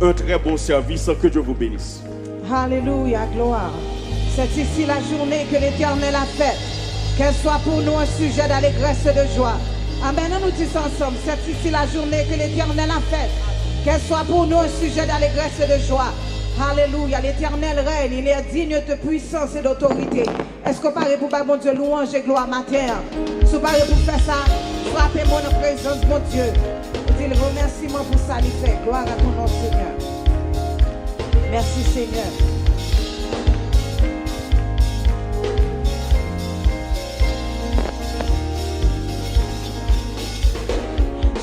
un très bon service. Que Dieu vous bénisse. Alléluia, gloire. C'est ici la journée que l'Éternel a faite. Qu'elle soit pour nous un sujet d'allégresse et de joie. Amen, nous disons ensemble, c'est ici la journée que l'Éternel a faite. Qu'elle soit pour nous un sujet d'allégresse et de joie. Alléluia, l'Éternel règne, il est digne de puissance et d'autorité. Est-ce qu'on parle pour mon Dieu, louange et gloire matin? Si vous parlez pour faire ça, frappez-moi en présence de mon Dieu. Dis le remerciement pour ça, il fait. Gloire à ton nom, Seigneur. Merci, Seigneur.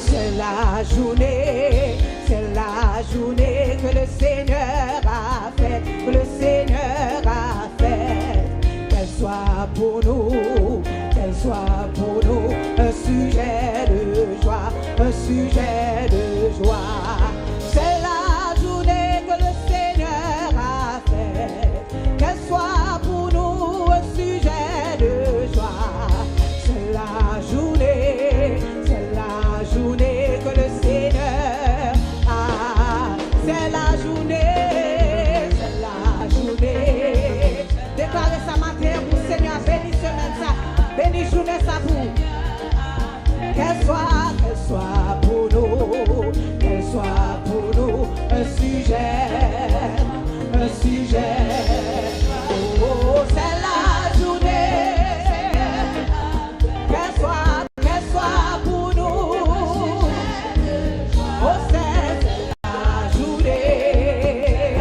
C'est la journée que le Seigneur a fait, que le Seigneur a fait. Qu'elle soit pour nous un sujet de joie, un sujet de joie. C'est la journée que le Seigneur a fait, qu'elle soit pour nous un sujet de joie. C'est la journée que le Seigneur a. C'est la journée. Déclarez ça matin pour le Seigneur, bénis semaine ça, bénis journée ça pour. Qu'elle soit pour nous un sujet. Oh, c'est la journée. Qu'elle soit pour nous. Oh, c'est la journée.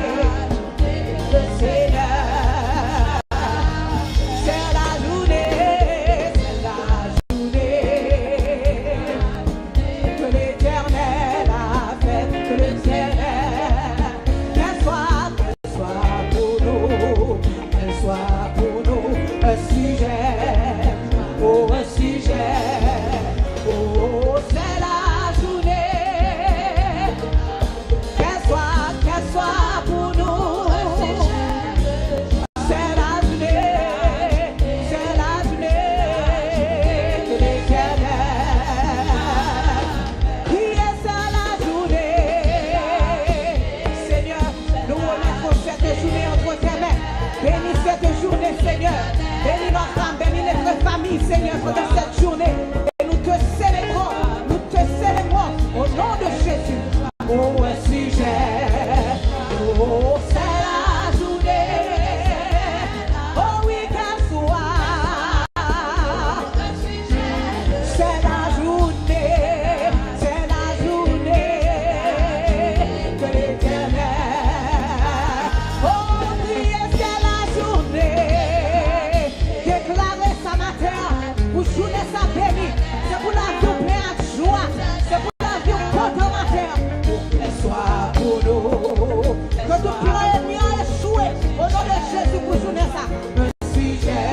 Le Seigneur. C'est la journée. Que l'Éternel a fait, que l'Éternel, qu'elle soit pour nous un sujet, oh un sujet, oh c'est la journée, qu'elle soit pour nous, c'est la journée que l'Éternel. Bénis cette journée, Seigneur. Bénis nos femmes, bénis notre famille, Seigneur, pendant cette journée. Et nous te célébrons au nom de Jésus. Oh, un sujet. Oh, c'est la journée. Oh, oui, qu'elle soit. C'est la journée que l'Éternel. Ça béni, c'est pour la vie pleine de joie, c'est pour la vie consommateur. Qu'elle soit pour nous, que tout plan ennemi a échoué au nom de Jésus pour journée ça. Un sujet,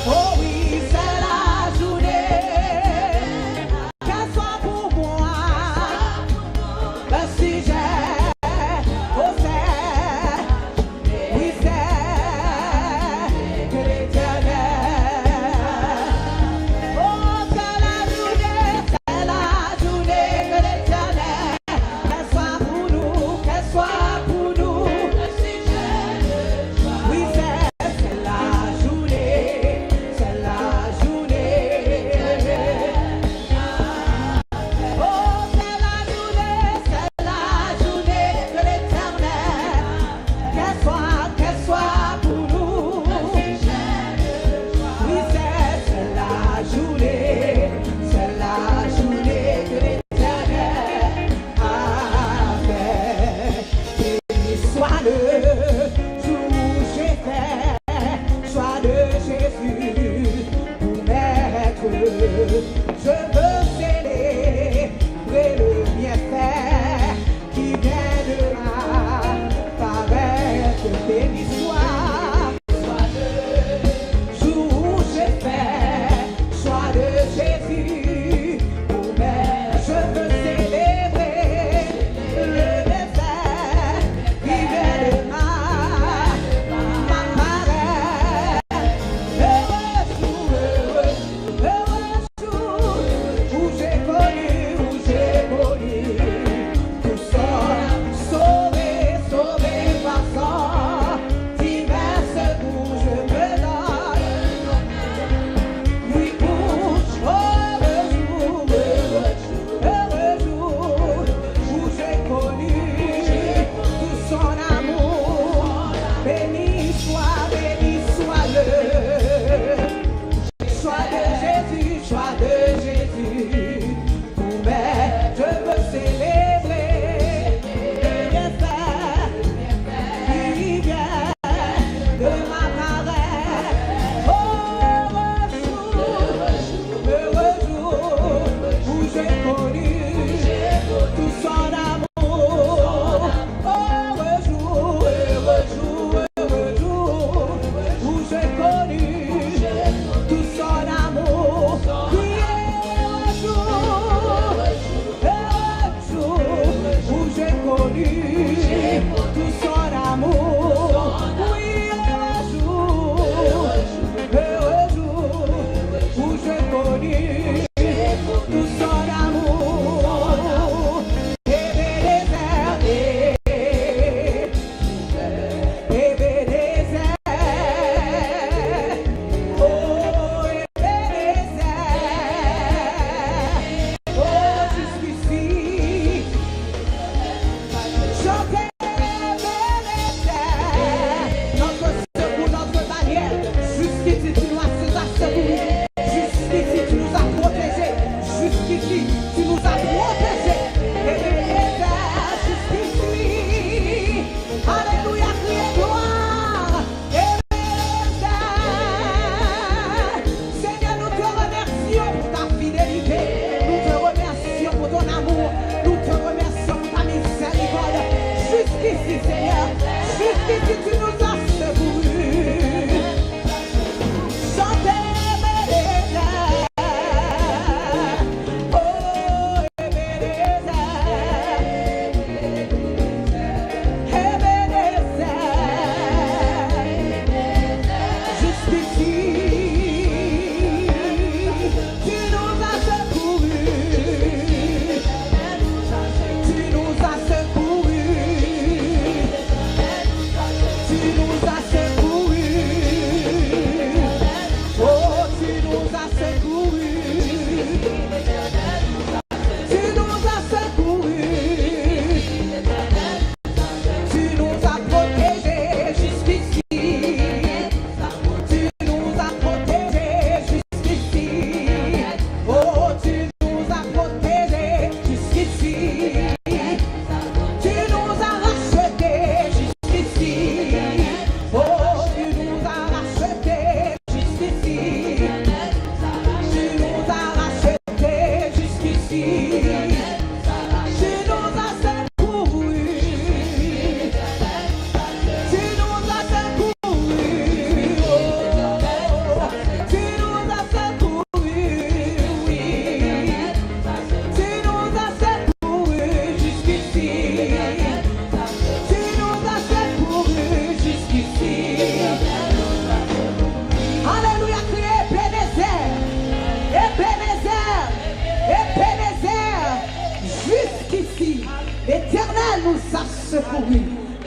oh oui, c'est la journée. Qu'elle soit pour moi, un sujet, oh c'est, oui c'est, que l'Éternel. Qu'elle soit pour nous tout son amour. Oui, heureux jour où je connus tout son amour.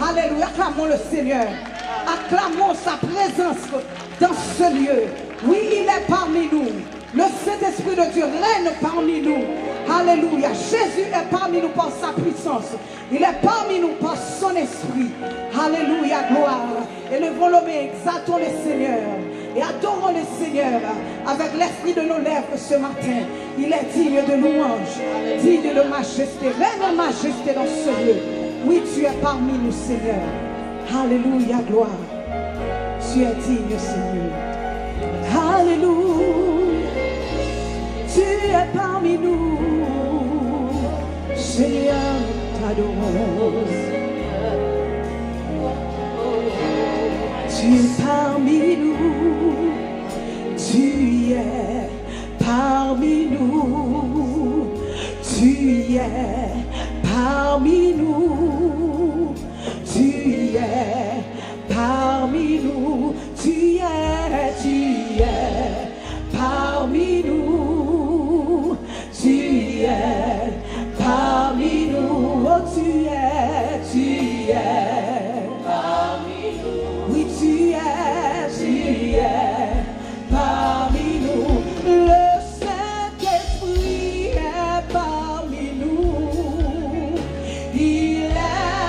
Alléluia, acclamons le Seigneur. Acclamons sa présence dans ce lieu. Oui, il est parmi nous. Le Saint-Esprit de Dieu règne parmi nous. Alléluia. Jésus est parmi nous par sa puissance. Il est parmi nous par son esprit. Alléluia, gloire. Élevons le mains, exaltons le Seigneur. Et adorons le Seigneur avec l'esprit de nos lèvres ce matin. Il est digne de louange, digne de majesté. Règne en majesté dans ce lieu. Oui, tu es parmi nous, Seigneur. Alléluia, gloire. Tu es digne, Seigneur. Alléluia. Tu es parmi nous. Seigneur, t'adorons. Tu es parmi nous. Tu es parmi nous. Tu es parmi nous. Tu es parmi nous. Tu es parmi nous. Tu es parmi nous. Oh, tu es parmi nous. Oui, tu es parmi nous. Le Saint-Esprit est parmi nous. Il est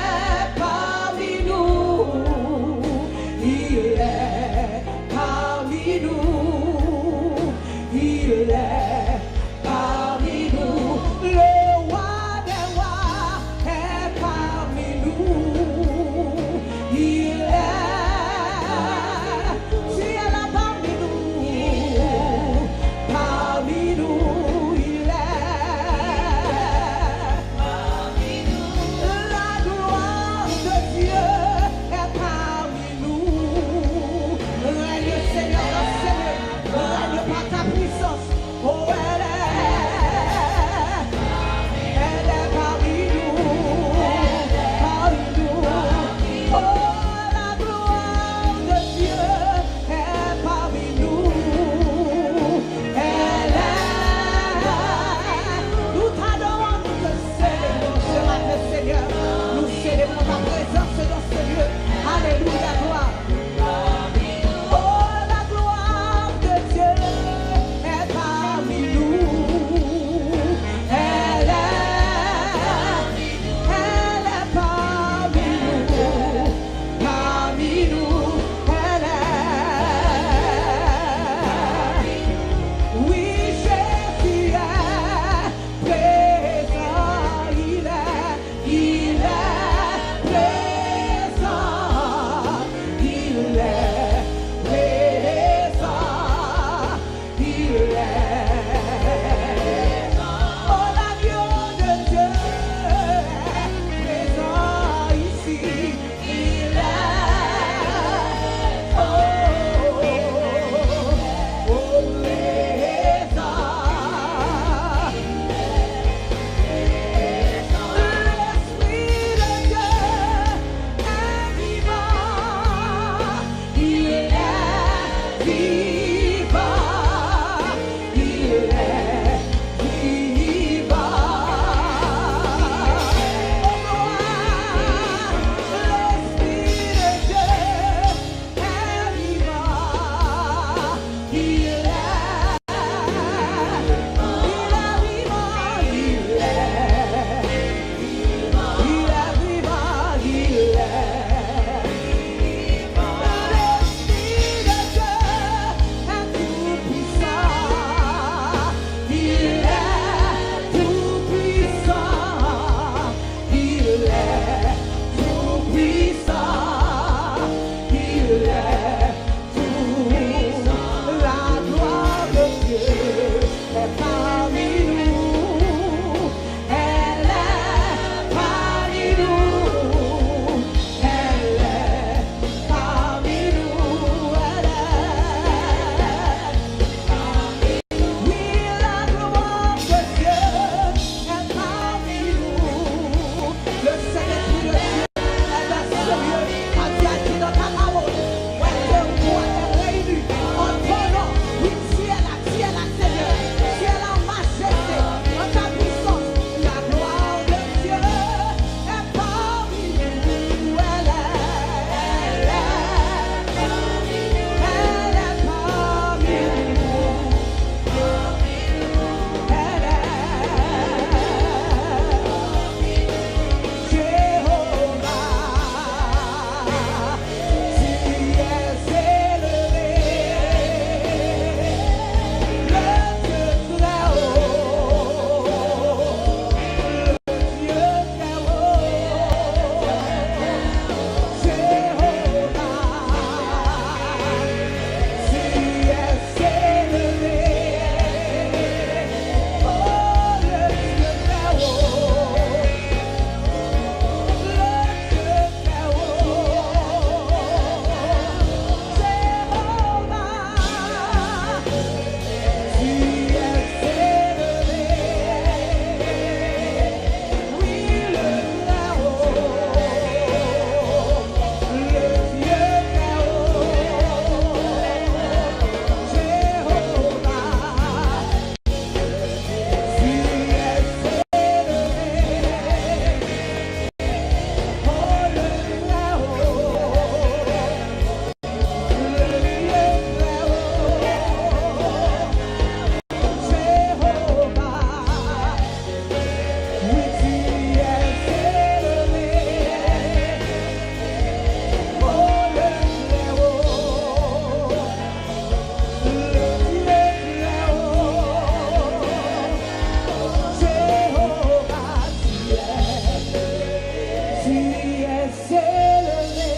s'élever.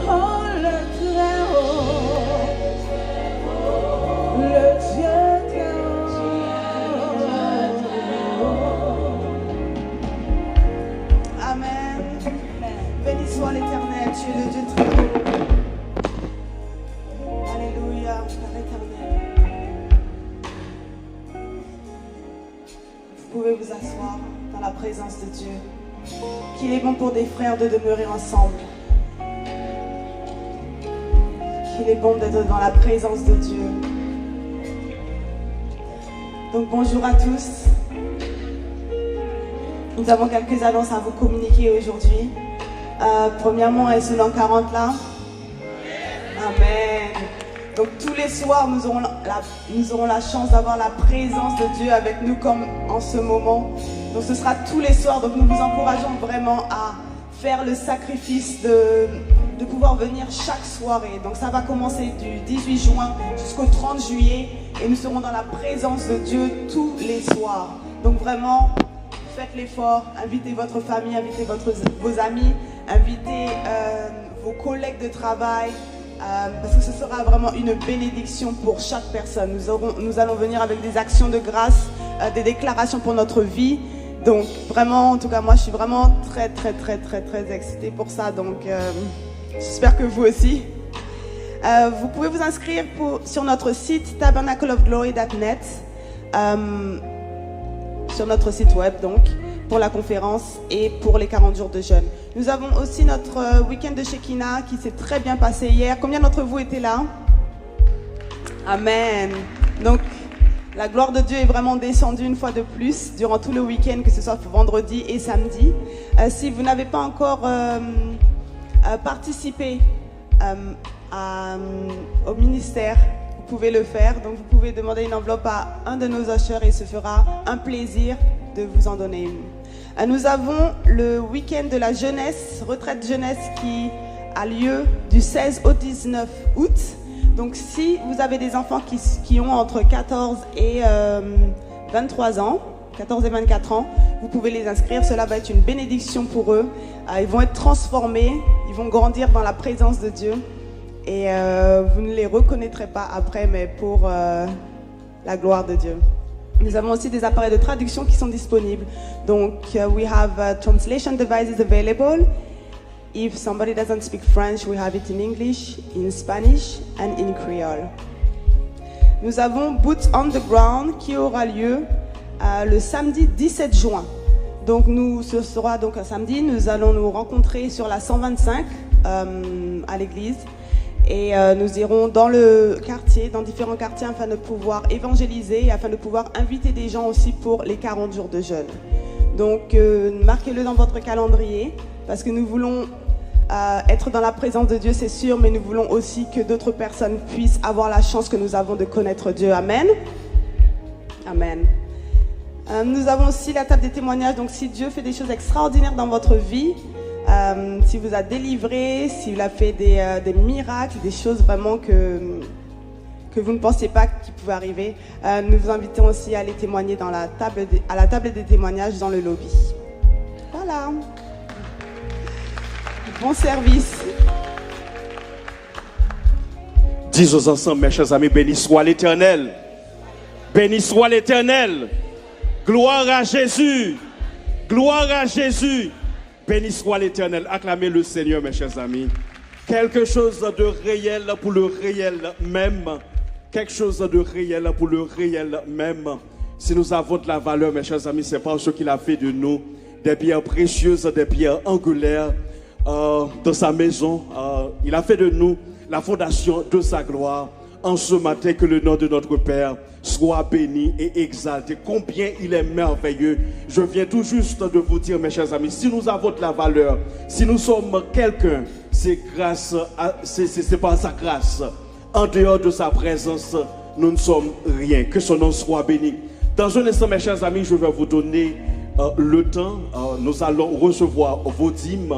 Oh, le très haut, le Dieu très haut. Amen. Béni soit l'Éternel, tu es le Dieu très haut. Alléluia, Père éternel. Vous pouvez vous asseoir dans la présence de Dieu. Qu'il est bon pour des frères de demeurer ensemble. Qu'il est bon d'être dans la présence de Dieu. Donc bonjour à tous. Nous avons quelques annonces à vous communiquer aujourd'hui. Premièrement, est-ce que dans 40 là? Amen. Donc tous les soirs, nous aurons la chance d'avoir la présence de Dieu avec nous comme en ce moment. Donc ce sera tous les soirs. Donc nous vous encourageons vraiment à faire le sacrifice de pouvoir venir chaque soirée. Donc ça va commencer du 18 juin jusqu'au 30 juillet. Et nous serons dans la présence de Dieu tous les soirs. Donc vraiment, faites l'effort. Invitez votre famille, invitez vos amis, invitez vos collègues de travail. Parce que ce sera vraiment une bénédiction pour chaque personne. Nous allons venir avec des actions de grâce, des déclarations pour notre vie. Donc vraiment, en tout cas moi je suis vraiment très excitée pour ça. Donc j'espère que vous aussi. Vous pouvez vous inscrire sur notre site tabernacleofglory.net, sur notre site web donc, pour la conférence et pour les 40 jours de jeûne. Nous avons aussi notre week-end de Shekinah qui s'est très bien passé hier. Combien d'entre vous étaient là? Amen. Donc, la gloire de Dieu est vraiment descendue une fois de plus durant tout le week-end, que ce soit vendredi et samedi. Si vous n'avez pas encore participé au ministère, vous pouvez le faire. Donc, vous pouvez demander une enveloppe à un de nos ushers et il se fera un plaisir de vous en donner une. Nous avons le week-end de la jeunesse, retraite jeunesse qui a lieu du 16 au 19 août. Donc si vous avez des enfants qui ont entre 14 et 23 ans, 14 et 24 ans, vous pouvez les inscrire. Cela va être une bénédiction pour eux. Ils vont être transformés, ils vont grandir dans la présence de Dieu. Et vous ne les reconnaîtrez pas après, mais pour la gloire de Dieu. Nous avons aussi des appareils de traduction qui sont disponibles. Donc, we have translation devices available. If somebody doesn't speak French, we have it in English, in Spanish and in Creole. Nous avons Boots on the Ground qui aura lieu le samedi 17 juin. Donc, ce sera donc un samedi. Nous allons nous rencontrer sur la 125 à l'église. Et nous irons dans le quartier, dans différents quartiers, afin de pouvoir évangéliser et afin de pouvoir inviter des gens aussi pour les 40 jours de jeûne. Donc, marquez-le dans votre calendrier, parce que nous voulons être dans la présence de Dieu, c'est sûr, mais nous voulons aussi que d'autres personnes puissent avoir la chance que nous avons de connaître Dieu. Amen. Amen. Nous avons aussi la table des témoignages. Donc, si Dieu fait des choses extraordinaires dans votre vie, si vous a délivré, s'il a fait des miracles, des choses vraiment que vous ne pensiez pas qu'il pouvait arriver, nous vous invitons aussi à aller témoigner à la table des témoignages dans le lobby. Voilà. Bon service. Disons ensemble, mes chers amis, béni soit l'Éternel. Béni soit l'Éternel. Gloire à Jésus. Gloire à Jésus. Béni soit l'Éternel. Acclamez le Seigneur, mes chers amis. Quelque chose de réel pour le réel même. Quelque chose de réel pour le réel même. Si nous avons de la valeur, mes chers amis, c'est parce qu'il a fait de nous des pierres précieuses, des pierres angulaires dans sa maison. Il a fait de nous la fondation de sa gloire. En ce matin, que le nom de notre Père soit béni et exalté. Combien il est merveilleux. Je viens tout juste de vous dire, mes chers amis, si nous avons de la valeur, si nous sommes quelqu'un, c'est par sa grâce. En dehors de sa présence, nous ne sommes rien. Que son nom soit béni. Dans un instant, mes chers amis, je vais vous donner le temps. Nous allons recevoir vos dîmes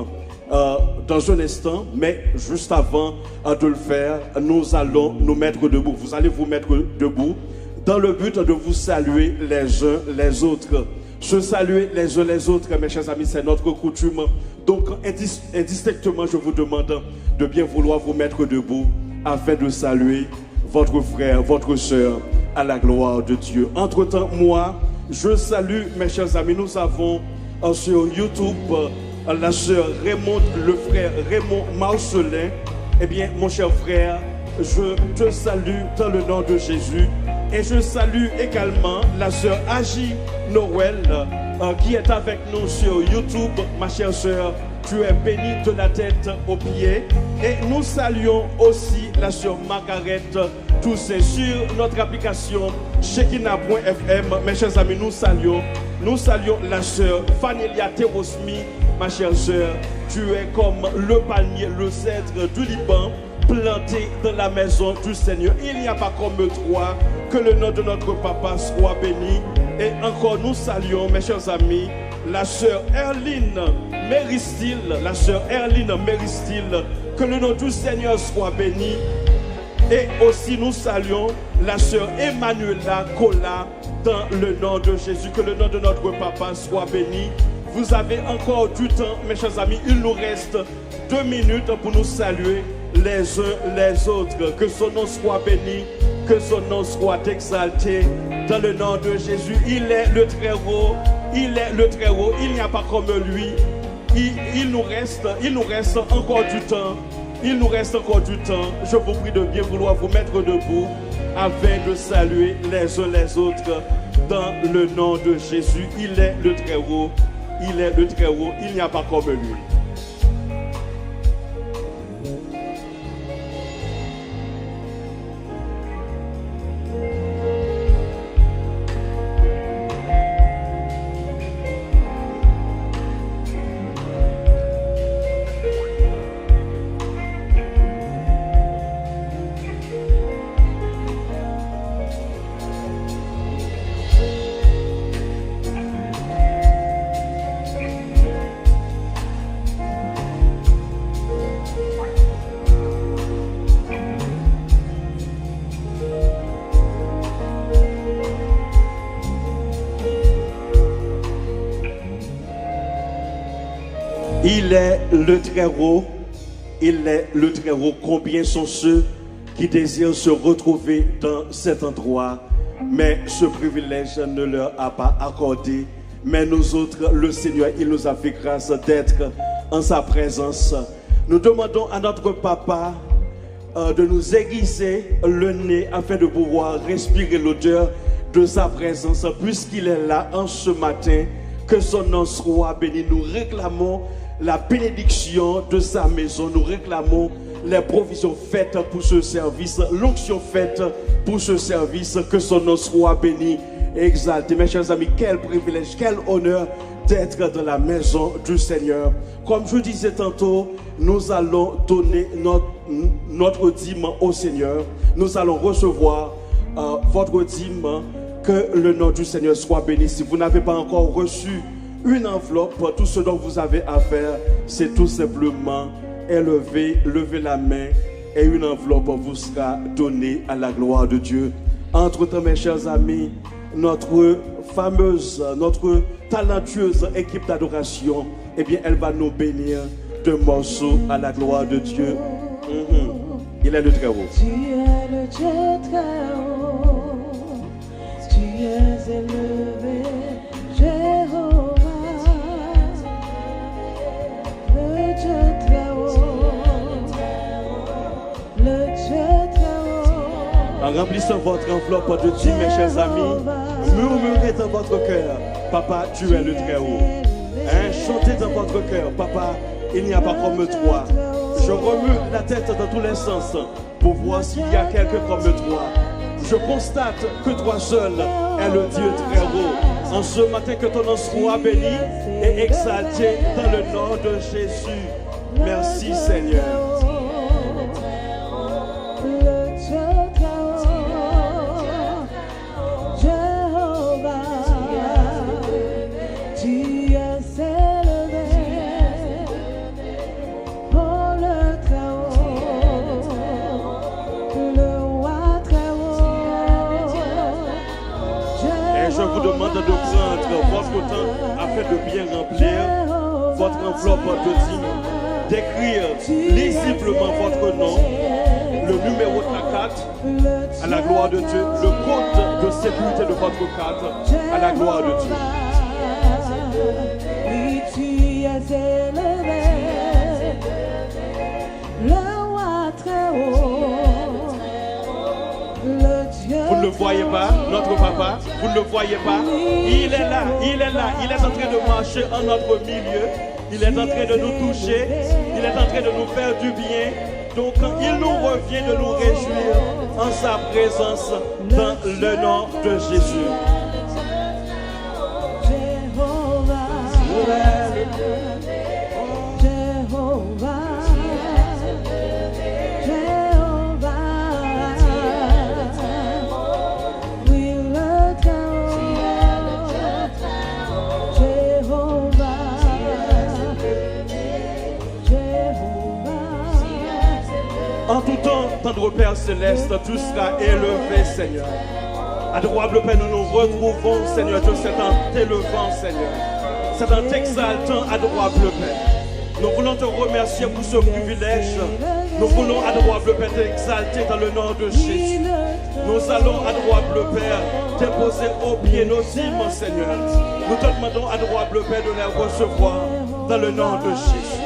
dans un instant, mais juste avant de le faire, nous allons nous mettre debout. Vous allez vous mettre debout dans le but de vous saluer les uns les autres. Se saluer les uns les autres, mes chers amis, c'est notre coutume. Donc, indistinctement, je vous demande de bien vouloir vous mettre debout afin de saluer votre frère, votre soeur, à la gloire de Dieu. Entre-temps, moi, je salue mes chers amis. Nous avons sur YouTube la soeur Raymond, le frère Raymond Marcelin. Eh bien, mon cher frère, je te salue dans le nom de Jésus. Et je salue également la sœur Agi Noël qui est avec nous sur YouTube. Ma chère sœur, tu es bénie de la tête aux pieds. Et nous saluons aussi la sœur Margaret Toussaint sur notre application Shekinah.fm. Mes chers amis, nous saluons la sœur Fanelia Terosmi. Ma chère sœur, tu es comme le palmier, le cèdre du Liban, planté dans la maison du Seigneur. Il n'y a pas comme toi. Que le nom de notre papa soit béni. Et encore nous saluons, mes chers amis, la sœur Erline Méristil. La sœur Erline Méristil. Que le nom du Seigneur soit béni. Et aussi nous saluons la sœur Emmanuela Kola dans le nom de Jésus. Que le nom de notre papa soit béni. Vous avez encore du temps, mes chers amis. Il nous reste 2 minutes pour nous saluer les uns les autres. Que son nom soit béni, que son nom soit exalté dans le nom de Jésus. Il est le Très-Haut, il est le Très-Haut, il n'y a pas comme lui. Il nous reste encore du temps. Il nous reste encore du temps. Je vous prie de bien vouloir vous mettre debout afin de saluer les uns les autres dans le nom de Jésus. Il est le Très-Haut, il est le Très-Haut, il n'y a pas comme lui. Il est le Très-Haut, il est le Très-Haut. Combien sont ceux qui désirent se retrouver dans cet endroit, mais ce privilège ne leur a pas accordé. Mais nous autres, le Seigneur, il nous a fait grâce d'être en sa présence. Nous demandons à notre papa de nous aiguiser le nez afin de pouvoir respirer l'odeur de sa présence, puisqu'il est là en ce matin. Que son nom soit béni. Nous réclamons la bénédiction de sa maison. Nous réclamons les provisions faites pour ce service, l'onction faite pour ce service. Que son nom soit béni et exalté. Mes chers amis, quel privilège, quel honneur d'être dans la maison du Seigneur. Comme je disais tantôt, nous allons donner notre dîme au Seigneur. Nous allons recevoir votre dîme. Que le nom du Seigneur soit béni. Si vous n'avez pas encore reçu une enveloppe, tout ce dont vous avez à faire, c'est tout simplement lever la main et une enveloppe vous sera donnée à la gloire de Dieu. Entre-temps, mes chers amis, notre fameuse, notre talentueuse équipe d'adoration, eh bien, elle va nous bénir de morceaux à la gloire de Dieu. Il est le Très-Haut. Tu es le Dieu Très-Haut. Tu es élevé, Jéhovah, le Dieu Très-Haut, le Dieu Très-Haut. En remplissant votre enveloppe de Dieu, mes chers amis, murmurez dans votre cœur, Papa, tu es le Très-Haut. Chantez dans votre cœur, Papa, il n'y a pas comme toi. Je remue la tête dans tous les sens pour voir s'il y a quelqu'un comme toi. Je constate que toi seul es le Dieu Très-Haut. En ce matin, que ton nom soit béni et exalté dans le nom de Jésus. Merci Seigneur. Je vous demande de prendre votre temps votre enveloppe de dîmes, d'écrire lisiblement votre nom, le numéro de la carte, à la gloire de Dieu, le code de sécurité de votre carte, à la gloire de Dieu. Oui, tu es élevé, le roi très haut, le Dieu. Vous ne le voyez pas, notre papa, vous ne le voyez pas. Il est là, il est là, il est en train de marcher en notre milieu. Il est en train de nous toucher, il est en train de nous faire du bien. Donc il nous revient de nous réjouir en sa présence dans le nom de Jésus. En tout temps, tendre Père céleste, tout sera élevé, Seigneur. Adorable Père, nous nous retrouvons, Seigneur Dieu, c'est en t'élevant, Seigneur. C'est en t'exaltant, adorable Père. Nous voulons te remercier pour ce privilège. Nous voulons, adorable Père, t'exalter dans le nom de Jésus. Nous allons, adorable Père, déposer au pied nos dîmes, Seigneur. Nous te demandons, adorable Père, de les recevoir dans le nom de Jésus.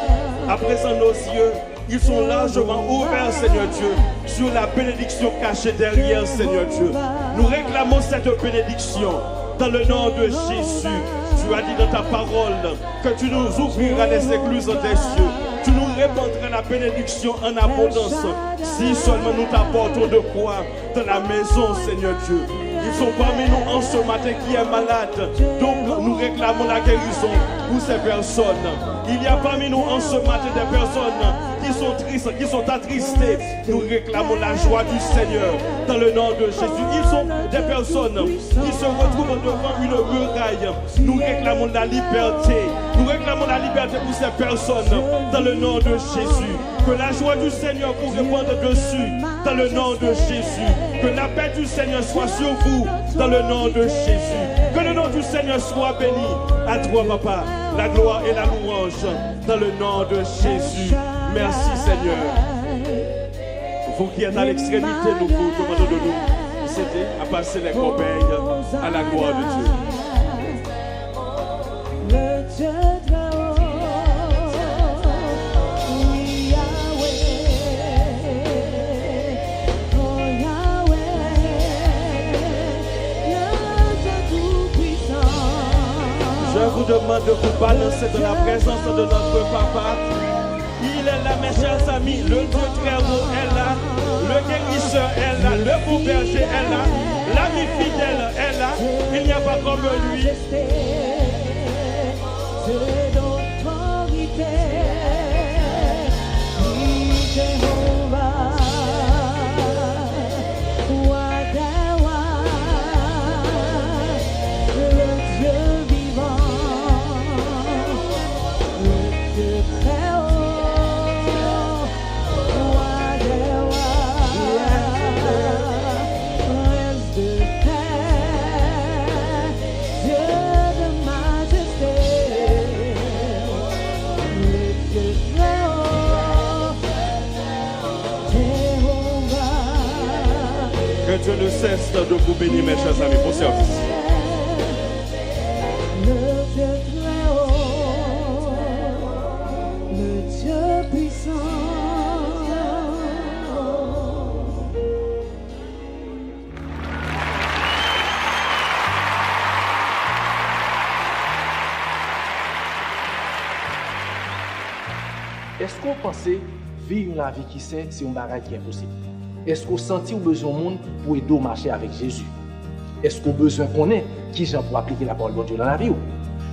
À présent, nos yeux, ils sont largement ouverts, Seigneur Dieu, sur la bénédiction cachée derrière, Seigneur Dieu. Nous réclamons cette bénédiction dans le nom de Jésus. Tu as dit dans ta parole que tu nous ouvriras les écluses des cieux. Tu nous répandras la bénédiction en abondance. Si seulement nous t'apportons de quoi dans la maison, Seigneur Dieu. Ils sont parmi nous en ce matin qui est malade. Donc nous réclamons la guérison pour ces personnes. Il y a parmi nous en ce matin des personnes qui sont tristes, qui sont attristées. Nous réclamons la joie du Seigneur dans le nom de Jésus. Ils sont des personnes qui se retrouvent devant une muraille. Nous réclamons la liberté. Nous réclamons la liberté pour ces personnes dans le nom de Jésus. Que la joie du Seigneur vous répande dessus dans le nom de Jésus. Que la paix du Seigneur soit sur vous dans le nom de Jésus. Que le nom du Seigneur soit béni. À toi, Papa, la gloire et la louange dans le nom de Jésus. Merci, Seigneur. Vous qui êtes à l'extrémité, nous vous demandons de nous céder à passer les corbeilles à la gloire de Dieu. Le Dieu très haut, oui, Yahweh, oh Yahweh, le Dieu tout-puissant. Je vous demande de vous balancer dans la présence de notre Papa. Il est là, mes chers amis, le Dieu très haut est là, le guérisseur est là, le beau berger est là, l'ami fidèle est là, il n'y a pas comme lui. C'est l'autorité, oui, Jéhovah, Wadawa, le Dieu vivant, le Dieu très haut, Wadawa, prince de paix, Dieu de majesté. Que Dieu ne cesse de vous bénir, mes chers amis, pour service. Le Dieu très haut, le Dieu puissant. Est-ce qu'on pensait vivre la vie qui c'est un bagage qui est possible? Est-ce qu'on sentit ou besoin de monde pour aider au marcher avec Jésus? Est-ce qu'on besoin qu'on ait qui gens pour appliquer la parole de Dieu dans la vie?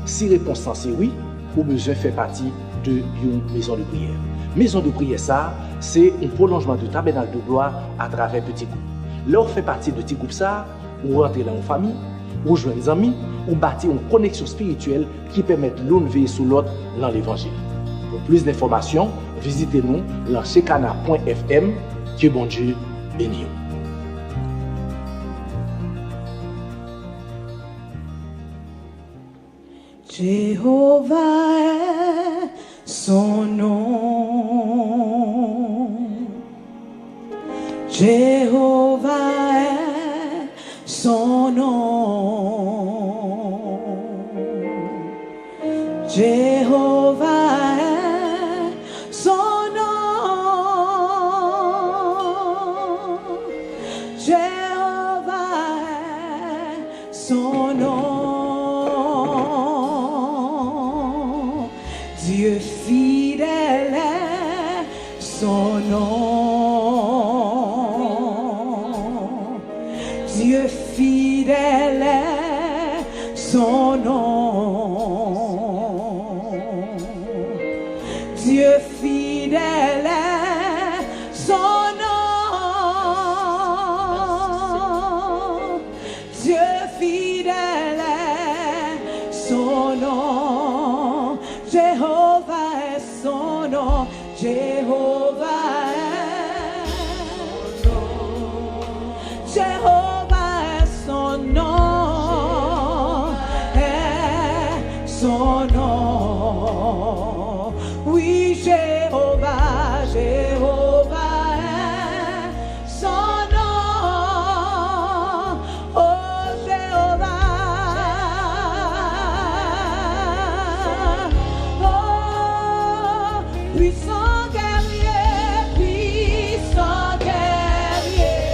Si réponse c'est oui, ou besoin fait partie de une maison de prière. Maison de prière ça, c'est un prolongement du tabernacle de gloire à travers petits groupes. Là on fait partie de petits groupes ça, ou rentrer dans une famille, ou joindre des amis, ou bâtir une connexion spirituelle qui permet l'une veiller sur l'autre dans l'évangile. Pour plus d'informations, visitez-nous dans shekana.fm. Que bon Dieu bénisse. Jéhovah est Jéhovah est son nom. Jéhovah est son nom. Jéhovah est son nom. Dieu fidèle est son nom. Dieu fidèle est son nom. Dieu fidèle est son nom. Dieu fidèle est son nom. Jéhovah est son nom. Jéhovah est son nom. Jéhovah est son nom. Est son nom. Oui, Jéhovah, Jéhovah est son nom. Oh, Jéhovah. Oh, puissant guerrier, puissant guerrier,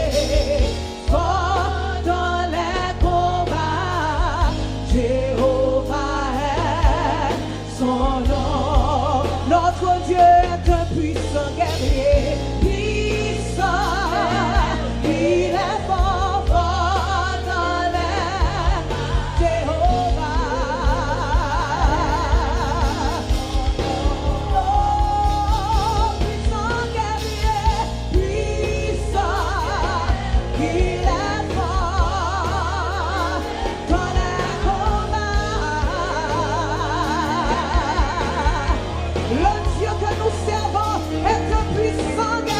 fort dans les combats. Jéhovah est son nom. Notre Dieu est un puissant guerrier, puissant. Il est fort, fort dans les Jéhovah. Oh, puissant guerrier, puissant. Il est fort dans les combats. Le Dieu que nous servons est un puissant guerrier.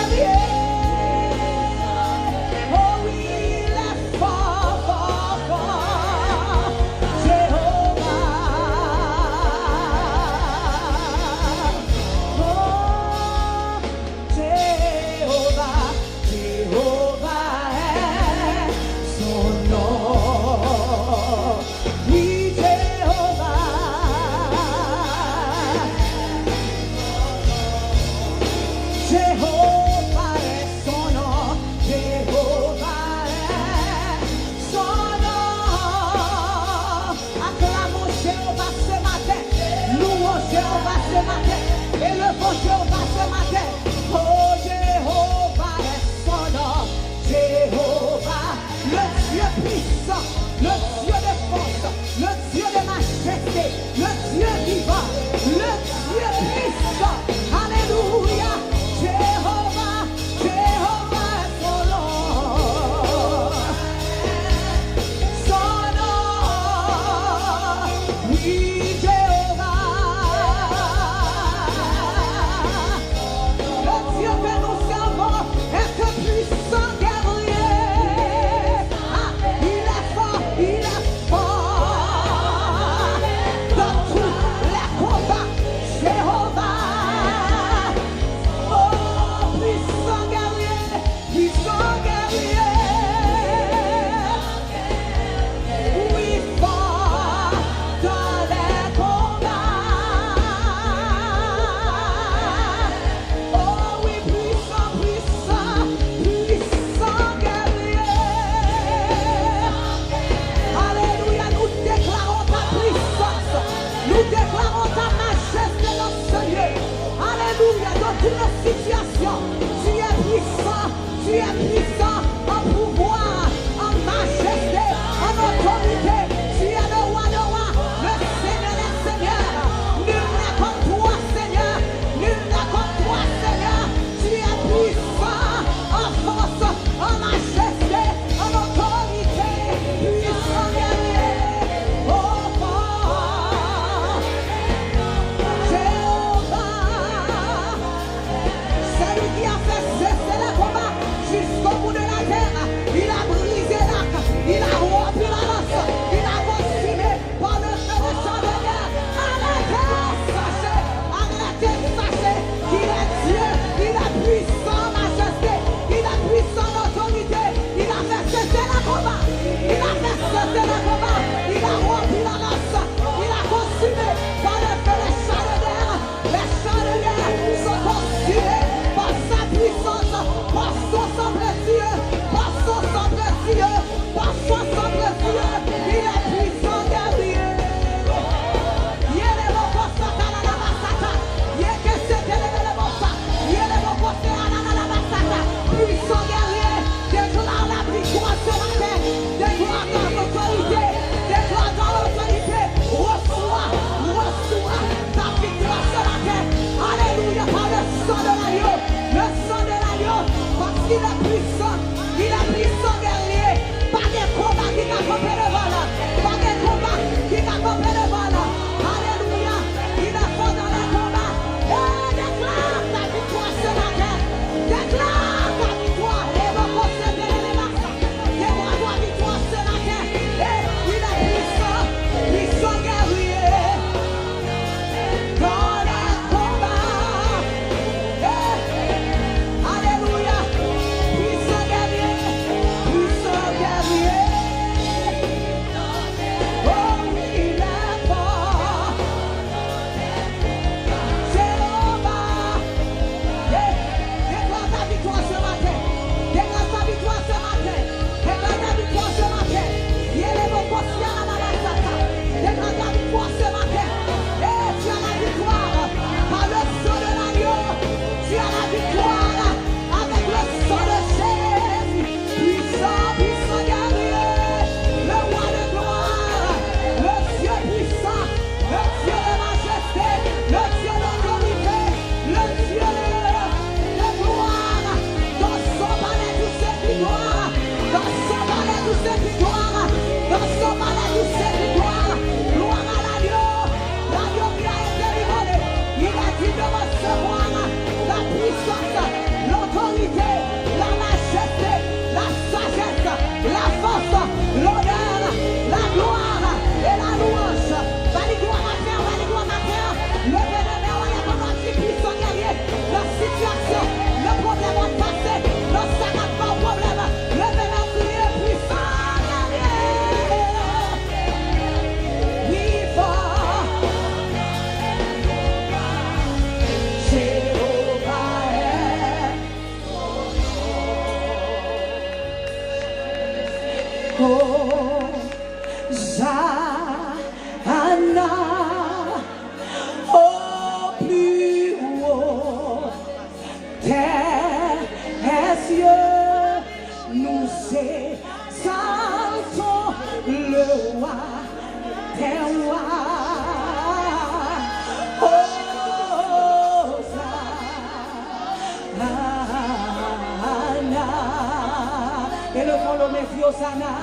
avec Hosanna.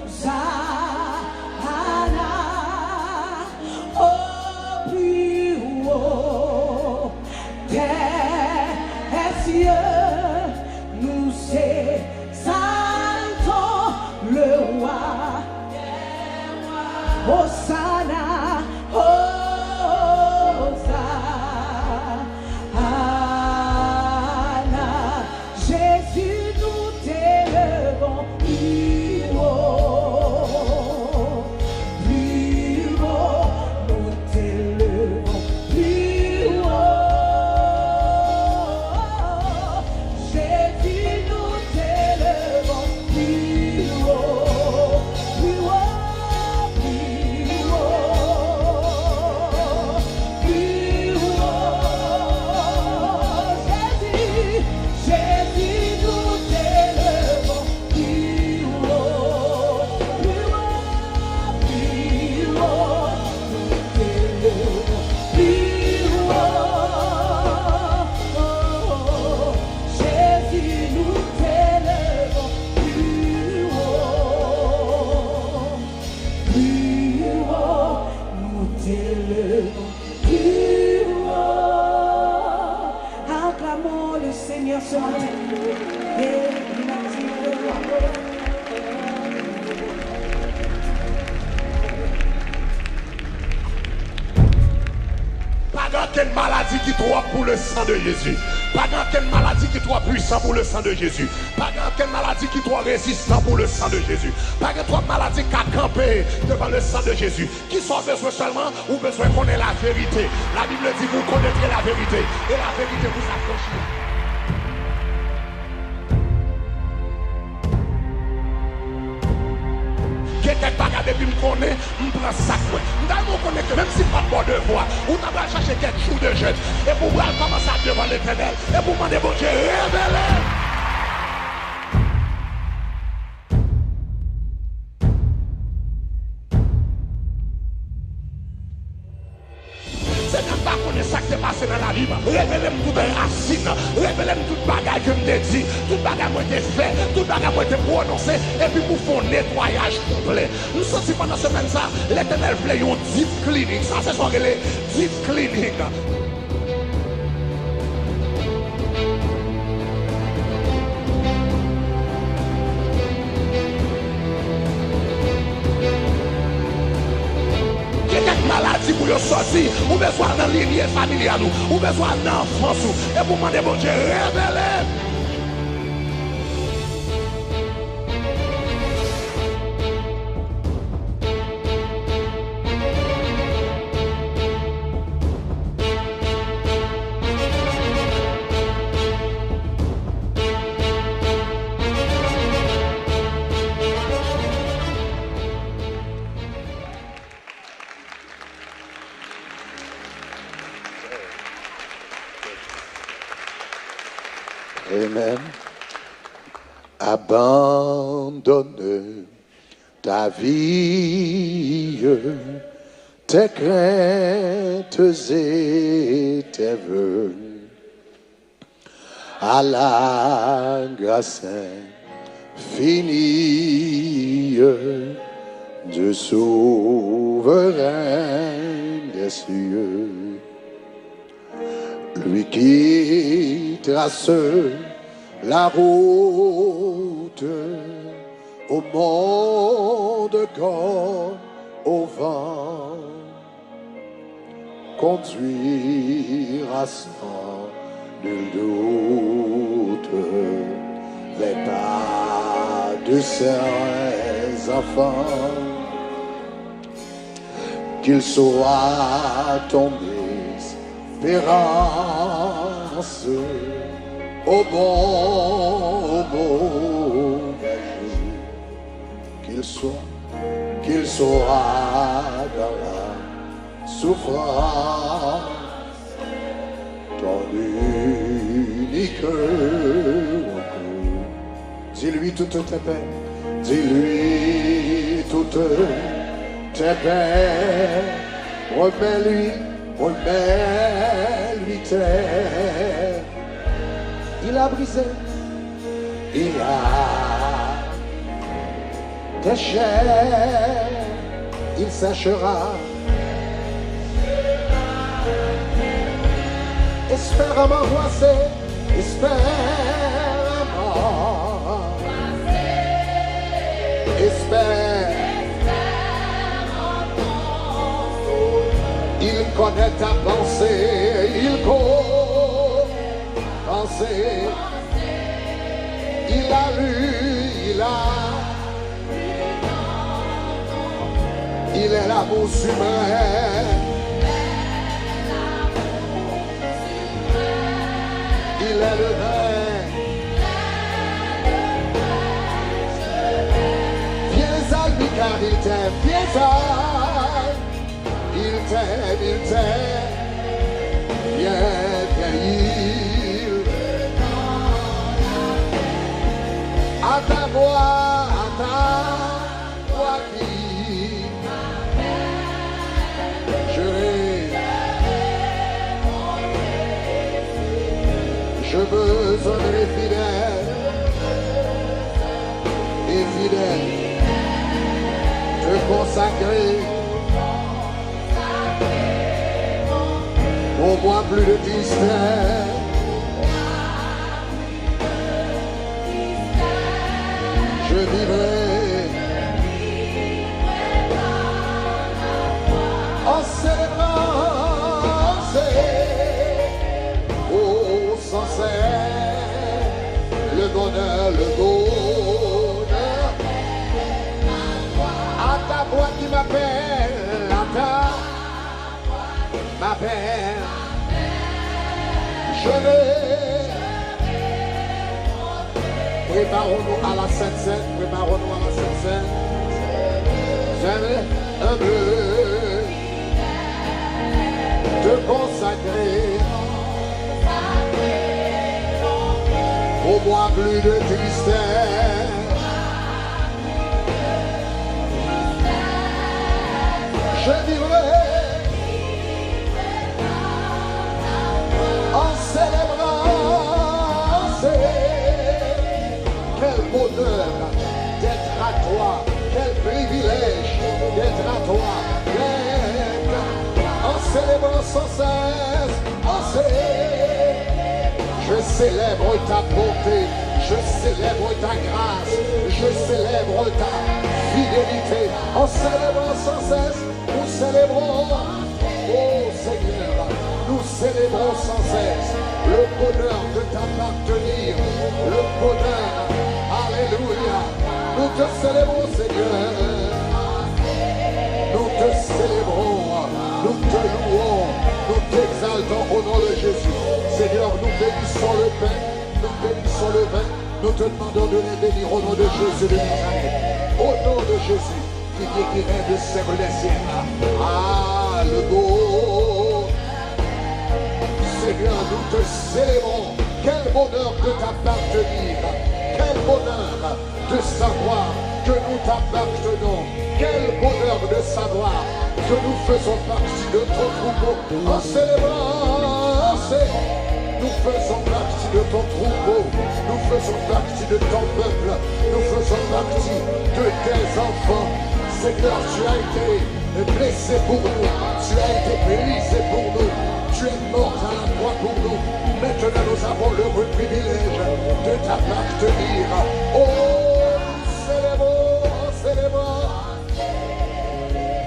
Hosanna. Au plus haut des cieux, nous exaltons le roi. Hosanna, Hosanna. Jésus, nous t'élevons plus haut, nous t'élevons plus haut. Jésus, nous t'élevons plus haut, plus haut. Acclamons le Seigneur ce matin. Et il a dit le roi. Pas aucune maladie qui trop pour le sang de Jésus. Pas aucune maladie qui trop puissant pour le sang de Jésus. Pas aucune maladie qui trop résistant pour le sang de Jésus. Pas aucune maladie qui a campé devant le sang de Jésus. Qui soit besoin seulement ou besoin qu'on ait la vérité. La Bible dit vous connaîtrez la vérité et la vérité vous affranchira. Quelqu'un pas regardé puis me connaît, me prend ça quoi. Nous connaît que même si pas de bon devoir, ou t'as pas chercher quelques jours de jeûne et pour voir comment ça devant l'Éternel et pour demander bon Dieu révélez. C'est même pas qu'on est ça qui s'est passé dans la vie. Révélez-moi toutes les racines, révélez-moi toutes les bagages que je me dis, toutes les bagages que j'ai fait, toutes les bagages que j'ai prononcé, et puis pour faire un nettoyage complet. Nous sommes pendant cette semaine, ça, l'Éternel voulait un deep cleaning. Ça, c'est ce qu'on appelle deep cleaning. Maladie pour yo sortir, ou besoin dans lignée familiale, ou besoin dans l'enfance, et pour demander bon Dieu révélez. Amen. Abandonne ta vie, tes craintes et tes vœux à la grâce infinie du souverain des cieux. Lui qui trace la route au monde comme au vent, conduira sans nul doute les pas de ses enfants, qu'il soit tombé espérance au mauvais jour, qu'il soit dans la souffrance ton unique recours. Dis-lui toutes tes peines, dis-lui toutes tes peines, remets-lui terre. Il a brisé il a des chairs, il séchera. Espère à m'angoisser, espère à m'angoisser, espère. Il connaît ta pensée, il connaît pensée. Il a lu, il est l'amour humain. Il est le vrai. Viens à lui car il t'aime, viens à. Il t'aime, viens, à ta voix qui je besoin de fidèles et fidèles te consacrer. Au moins plus de distance. Je vivrai en célébrant, oh, sans cesse le bonheur, à ta voix qui m'appelle, à ta m'appelle. Je vais. Préparons-nous à la Sainte Seine. Préparons-nous à la Sainte Seine. J'aimerais un peu te consacrer. Au moins plus de tristesse. Je vivrai. En célébrant, quel bonheur d'être à toi, quel privilège d'être à toi, en célébrant sans cesse, je célèbre ta bonté, je célèbre ta grâce, je célèbre ta fidélité, en célébrant sans cesse, nous célébrons, oh Seigneur. Nous célébrons sans cesse le bonheur de t'appartenir, le bonheur, alléluia. Nous te célébrons, Seigneur. Nous te célébrons, nous te louons, nous t'exaltons au nom de Jésus. Seigneur, nous bénissons le pain, nous bénissons le vin, nous te demandons de les bénir au nom de Jésus de Nazareth. Au nom de Jésus, qui règne de siècle des siècles. Ah, le beau. Seigneur, nous te célébrons. Quel bonheur de t'appartenir. Quel bonheur de savoir que nous t'appartenons. Quel bonheur de savoir que nous faisons partie de ton troupeau. En célébrant, nous faisons partie de ton troupeau. Nous faisons partie de ton peuple. Nous faisons partie de tes enfants. Seigneur, tu as été blessé pour nous. Tu as été brisé pour nous. Tu es mort à la croix pour nous. Maintenant, nous avons le privilège de t'appartenir. Oh, célébrons.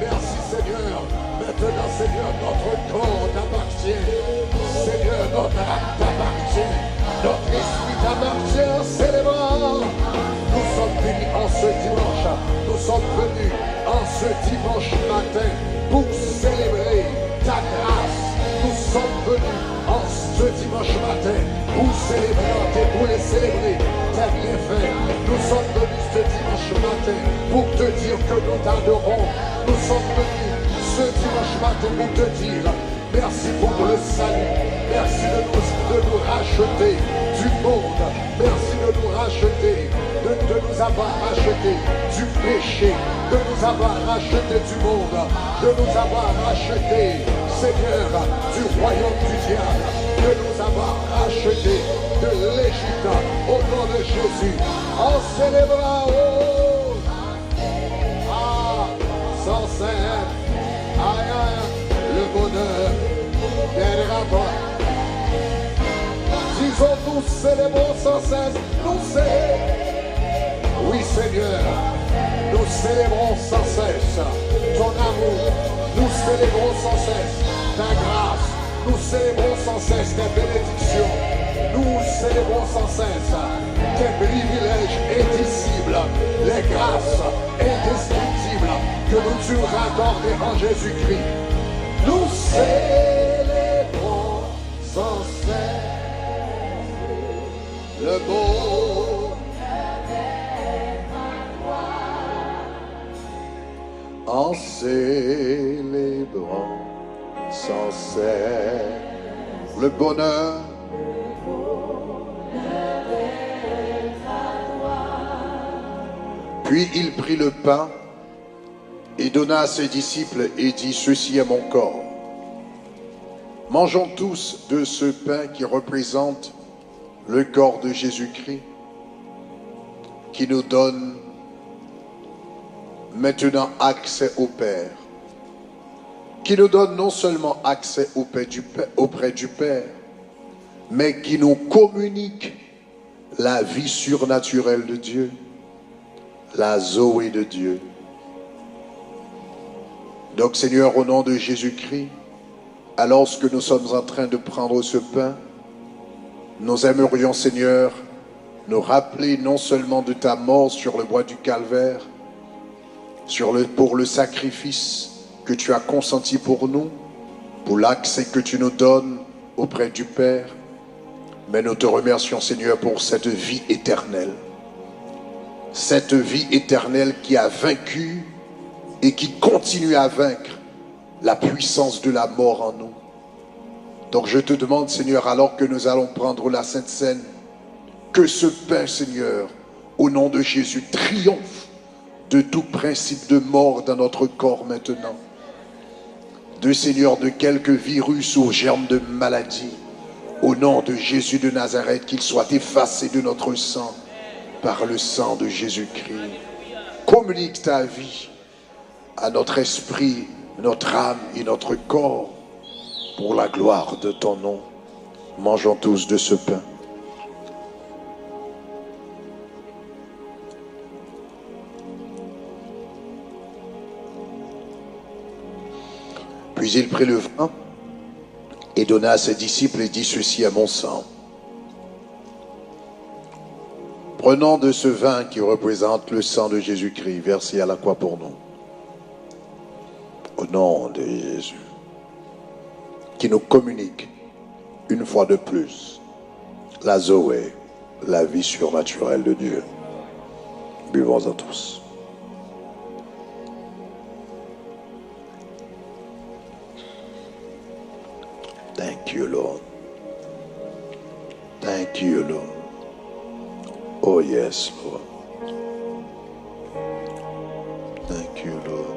Merci, Seigneur. Maintenant, Seigneur, notre corps t'appartient. Seigneur, notre âme t'appartient. Notre esprit t'appartient. Célébrons. Nous sommes venus en ce dimanche. Nous sommes venus en ce dimanche matin pour célébrer ta grâce. Nous sommes venus en ce dimanche matin pour célébrer, pour les célébrer tes bienfaits. Nous sommes venus ce dimanche matin pour te dire que nous t'adorons. Nous sommes venus ce dimanche matin pour te dire merci pour le salut. Merci de nous racheter du monde. Merci de nous racheter, de nous avoir racheté du péché, de nous avoir racheté du monde, de nous avoir racheté, Seigneur, du royaume du diable, de nous avoir racheté de l'Égypte au nom de Jésus. En célébrant, sans cesse, le bonheur viendra toi. Disons, nous célébrons sans cesse, nous célébrons. Oui Seigneur, nous célébrons sans cesse ton amour, nous célébrons sans cesse ta grâce, nous célébrons sans cesse tes bénédictions, nous célébrons sans cesse tes privilèges indicibles, les grâces indescriptibles que nous tu nous as accordées en Jésus-Christ. Nous célébrons sans cesse le beau. En célébrant sans cesse le bonheur, puis il prit le pain et donna à ses disciples et dit: ceci est mon corps. Mangeons tous de ce pain qui représente le corps de Jésus-Christ, qui nous donne maintenant accès au Père, qui nous donne non seulement accès auprès du Père, mais qui nous communique la vie surnaturelle de Dieu, la Zoé de Dieu. Donc Seigneur, au nom de Jésus-Christ, alors que nous sommes en train de prendre ce pain, nous aimerions, Seigneur, nous rappeler non seulement de ta mort sur le bois du Calvaire, pour le sacrifice que tu as consenti pour nous, pour l'accès que tu nous donnes auprès du Père, mais nous te remercions, Seigneur, pour cette vie éternelle. Cette vie éternelle qui a vaincu et qui continue à vaincre la puissance de la mort en nous. Donc je te demande, Seigneur, alors que nous allons prendre la Sainte Seine, que ce pain, Seigneur, au nom de Jésus, triomphe de tout principe de mort dans notre corps maintenant. De Seigneur, de quelques virus ou germes de maladie, au nom de Jésus de Nazareth, qu'il soit effacé de notre sang par le sang de Jésus-Christ. Communique ta vie à notre esprit, notre âme et notre corps pour la gloire de ton nom. Mangeons tous de ce pain. Puis il prit le vin et donna à ses disciples et dit: ceci est mon sang. Prenons de ce vin qui représente le sang de Jésus-Christ versé à la croix pour nous. Au nom de Jésus, qui nous communique une fois de plus la Zoé, la vie surnaturelle de Dieu. Buvons-en tous. Thank you, Lord. Thank you, Lord. Oh, yes, Lord. Thank you, Lord.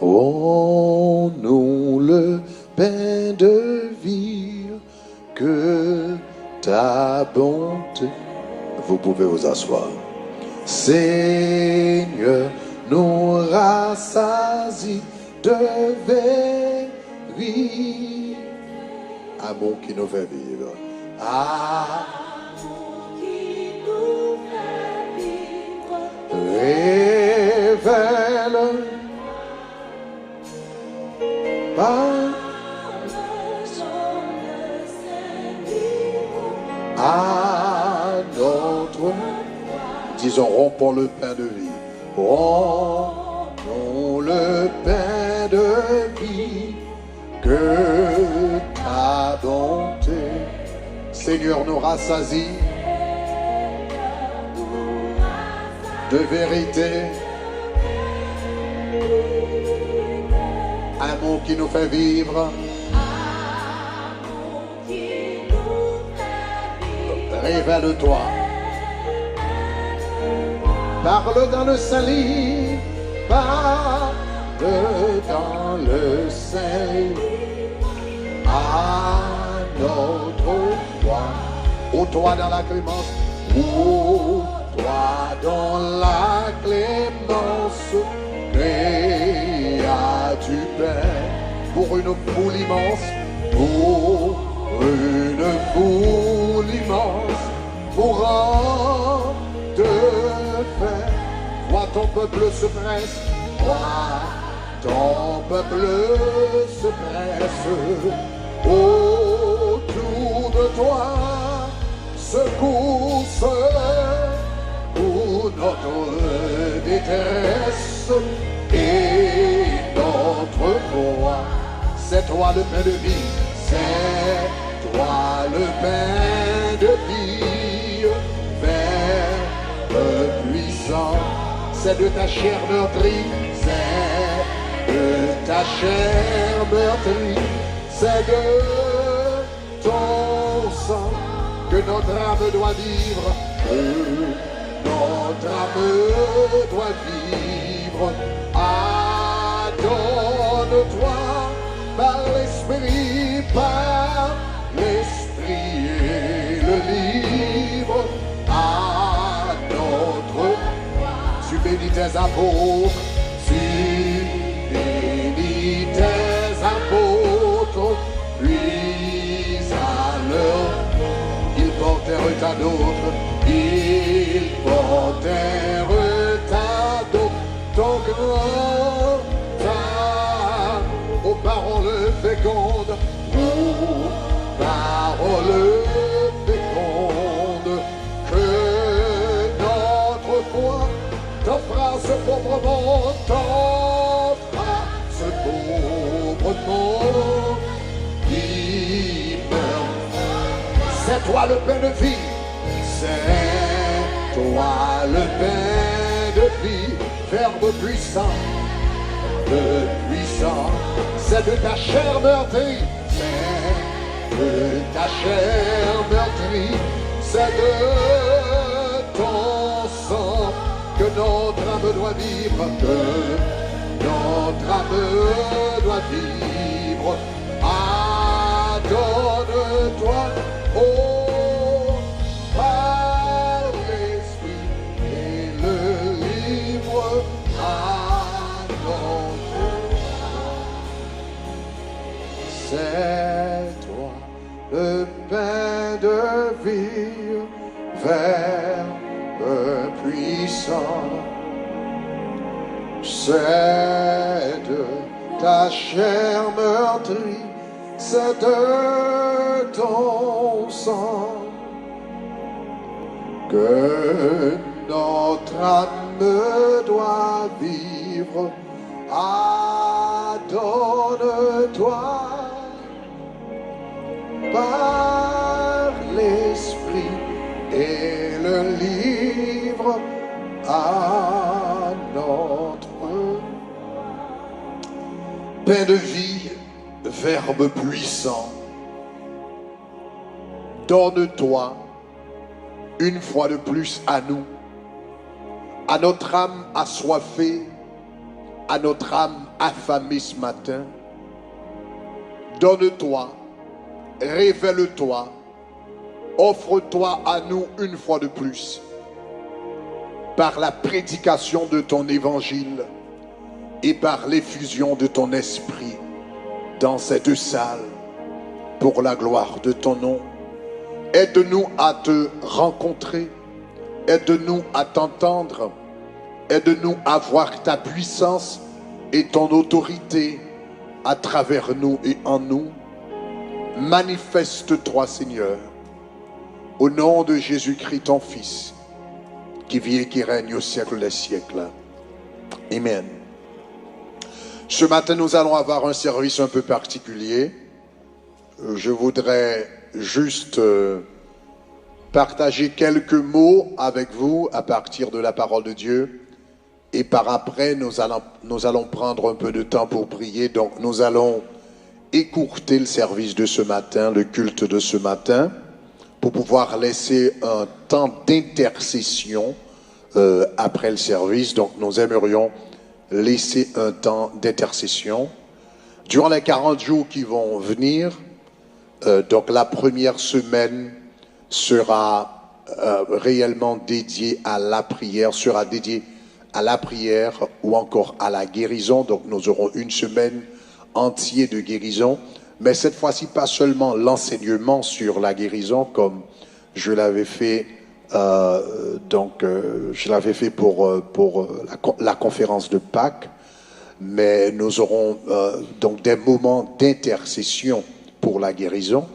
Oh, nous le pain de vie que ta bonté. Vous pouvez vous asseoir. Seigneur, nous rassasie de vérité. Amour qui nous fait vivre. Amour qui nous fait vivre. Révèle par à notre. Disons, rompons le pain de vie. Rompons le pain de vie que ta bonté, Seigneur, nous rassasie de vérité. Amour qui nous fait vivre. Révèle-toi. Parle dans le Saint-Livre. Parle dans le Saint-Livre. À Ouvre-toi dans la clémence. Ouvre-toi dans la clémence. Créa du Père pour une foule immense. Pour une foule immense. Pour un de faire. Vois ton peuple se presse. Vois ton peuple se presse. Autour de toi, secousse pour notre détresse et notre foi. C'est toi le pain de vie, c'est toi le pain de vie, Verbe puissant, c'est de ta chair meurtrie, c'est de ta chair meurtrie. C'est de ton sang que notre âme doit vivre, que notre âme doit vivre. Adonne-toi par l'esprit et le livre. À notre, tu bénis tes apôtres, tu bénis tes apôtres. Puis à l'heure, ils portèrent à d'autres, ils portèrent à d'autres ton grand âme aux paroles fécondes, aux paroles fécondes, que notre foi t'offra ce pauvre monde, t'offra ce pauvre monde. C'est toi le pain de vie, c'est toi le pain de vie, Verbe puissant, c'est de ta chair meurtrie, c'est de ta chair meurtrie, c'est de ton sang que notre âme doit vivre, que notre âme doit vivre. Adonne-toi, oh, par l'esprit et le livre. Adonne-toi. C'est toi le pain de vie, Verbe puissant. C'est de ta chair meurtrie, c'est de ton sang que notre âme doit vivre. Adonne-toi par l'esprit et le livre à notre pain de vie, Verbe puissant. Donne-toi une fois de plus à nous, à notre âme assoiffée, à notre âme affamée ce matin. Donne-toi, révèle-toi, offre-toi à nous une fois de plus, par la prédication de ton évangile et par l'effusion de ton esprit dans cette salle, pour la gloire de ton nom. Aide-nous à te rencontrer, aide-nous à t'entendre, aide-nous à voir ta puissance et ton autorité à travers nous et en nous. Manifeste-toi, Seigneur, au nom de Jésus-Christ, ton Fils, qui vit et qui règne au siècle des siècles. Amen. Ce matin, nous allons avoir un service un peu particulier. Je voudrais juste partager quelques mots avec vous à partir de la parole de Dieu. Et par après, nous allons prendre un peu de temps pour prier. Donc, nous allons écourter le service de ce matin, le culte de ce matin, pour pouvoir laisser un temps d'intercession après le service. Donc, nous aimerions laisser un temps d'intercession. Durant les 40 jours qui vont venir, donc la première semaine sera réellement dédié à la prière, sera dédié à la prière ou encore à la guérison. Donc nous aurons une semaine entière de guérison, mais cette fois-ci pas seulement l'enseignement sur la guérison comme je l'avais fait je l'avais fait pour la conférence de Pâques, mais nous aurons donc des moments d'intercession pour la guérison.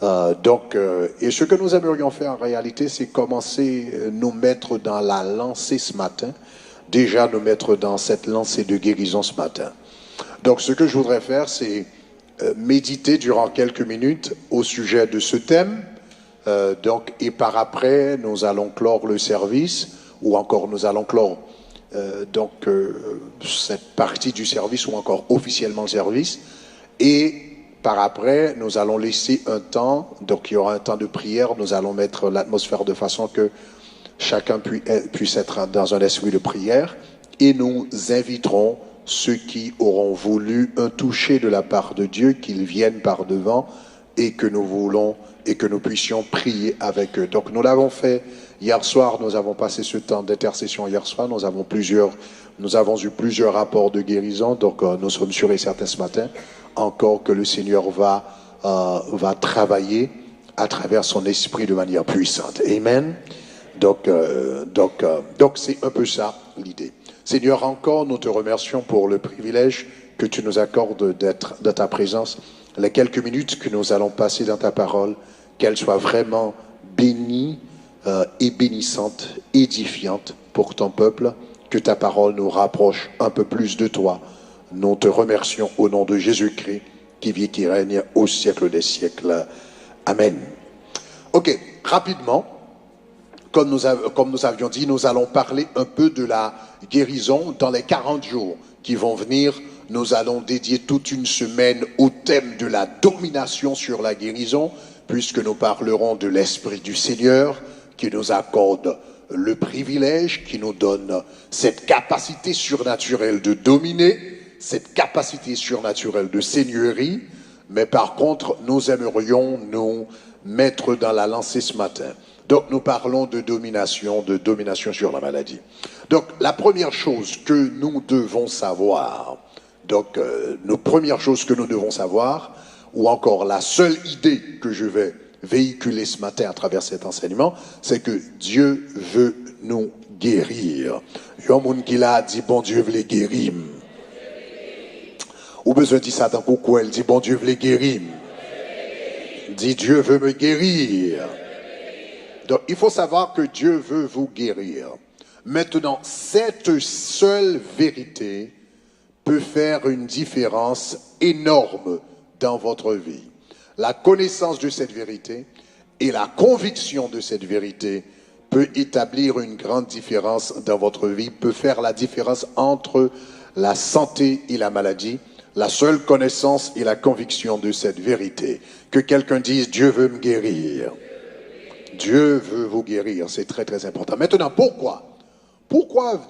Et ce que nous aimerions faire en réalité, c'est commencer nous mettre dans la lancée ce matin, déjà nous mettre dans cette lancée de guérison ce matin. Donc ce que je voudrais faire, c'est méditer durant quelques minutes au sujet de ce thème. Et par après, nous allons clore le service, ou encore nous allons clore cette partie du service, ou encore officiellement le service. Et par après, nous allons laisser un temps, donc il y aura un temps de prière, nous allons mettre l'atmosphère de façon que chacun puisse être dans un esprit de prière, et nous inviterons ceux qui auront voulu un toucher de la part de Dieu, qu'ils viennent par devant, et que nous puissions prier avec eux. Donc nous l'avons fait hier soir, nous avons passé ce temps d'intercession hier soir, nous avons eu plusieurs rapports de guérison, donc nous sommes sûrs et certains ce matin encore que le Seigneur va travailler à travers son esprit de manière puissante. Amen. Donc c'est un peu ça l'idée. Seigneur, encore nous te remercions pour le privilège que tu nous accordes d'être dans ta présence. Les quelques minutes que nous allons passer dans ta parole, qu'elles soient vraiment bénies et bénissantes, édifiantes pour ton peuple, que ta parole nous rapproche un peu plus de toi. Nous te remercions au nom de Jésus-Christ, qui vit, qui règne au siècle des siècles. Amen. Ok, rapidement, comme nous avions dit, nous allons parler un peu de la guérison dans les 40 jours qui vont venir. Nous allons dédier toute une semaine au thème de la domination sur la guérison, puisque nous parlerons de l'Esprit du Seigneur qui nous accorde le privilège, qui nous donne cette capacité surnaturelle de dominer, cette capacité surnaturelle de seigneurie. Mais par contre, nous aimerions nous mettre dans la lancée ce matin. Donc nous parlons de domination sur la maladie. Donc la première chose que nous devons savoir, ou encore la seule idée que je vais véhiculer ce matin à travers cet enseignement, c'est que Dieu veut nous guérir. Il y a un monde qui l'a dit, bon Dieu veut les guérir. Ou besoin de dire ça dans coucou, elle dit, bon Dieu veut les guérir. Dit, Dieu veut me guérir. Donc il faut savoir que Dieu veut vous guérir. Maintenant, cette seule vérité peut faire une différence énorme dans votre vie. La connaissance de cette vérité et la conviction de cette vérité peut établir une grande différence dans votre vie, peut faire la différence entre la santé et la maladie, la seule connaissance et la conviction de cette vérité. Que quelqu'un dise, Dieu veut me guérir. Dieu veut vous guérir, c'est très très important. Maintenant, pourquoi